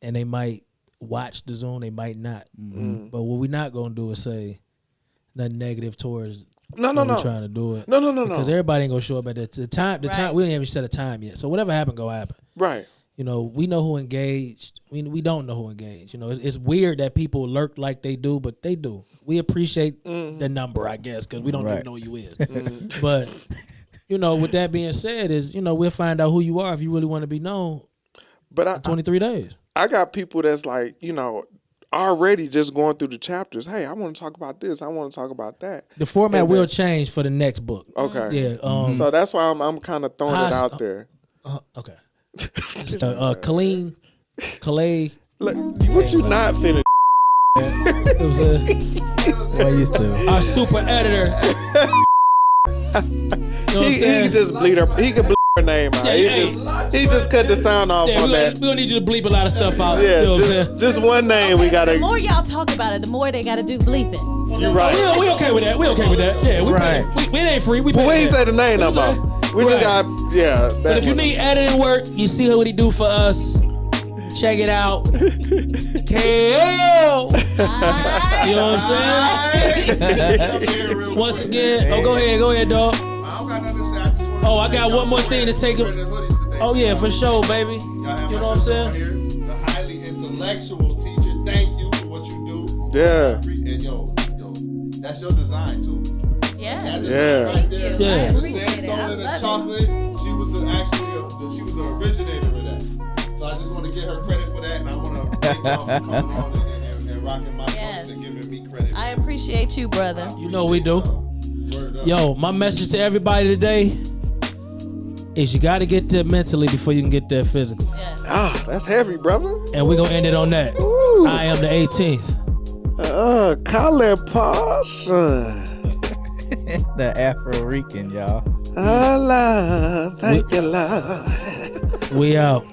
and they might watch the Zoom, they might not. But what we're not gonna do is say nothing negative towards No. we're trying to do it. No. Because everybody ain't gonna show up at the time. The time Right. we didn't even set a time yet. So whatever happened, go happen. Right. We know who engaged. We don't know who engaged. It's weird that people lurk like they do, but they do. We appreciate the number, I guess, because we don't even know who you is. But with that being said, we'll find out who you are if you really want to be known. But in 23 days. I got people that's like, already just going through the chapters. Hey, I want to talk about this. I want to talk about that. The format And will then- change for the next book. Okay. Yeah. So that's why I'm kind of throwing it out there. Okay. Just Colleen, Calais. Look, what you not finna? It was I used to. our super editor. You know what I'm He saying? can just bleed her. He can bleed her name out. He just cut the sound off Yeah, on we're that. gonna need you to bleep a lot of stuff out. Yeah, You know what I'm saying? just one name we The gotta. more y'all talk about it, the more they got to do bleeping. You right. We okay with that. We okay with that. Yeah, we Right. pay. We ain't free. We But pay we ain't that. say the name no What you more. say? We just Right. got But that if you one. need editing work, you see what he do for us. Check it out. KO. You know what I'm saying? Once again, go ahead, dog. Oh, I got one more thing to take him. Oh yeah, for sure, baby. You know what I'm saying? The highly intellectual teacher. Thank you for what you do. Yeah. And yo, that's your design too. Yes. Yeah. Thank you. Yeah. I The appreciate it. sandstone I and the love it. chocolate. She was the originator of that. So I just want to give her credit for that, and I want to thank y'all for coming on and rocking my Yes. books and giving me credit. I appreciate you, brother. You know we do. Word up. Yo, my message to everybody today is you got to get there mentally before you can get there physically. Yes. Ah, that's heavy, brother. And we're going to end it on that. Ooh. I am the 18th. Khaled Parson. The Afro-Rican, y'all. Allah, thank you, Lord. We out.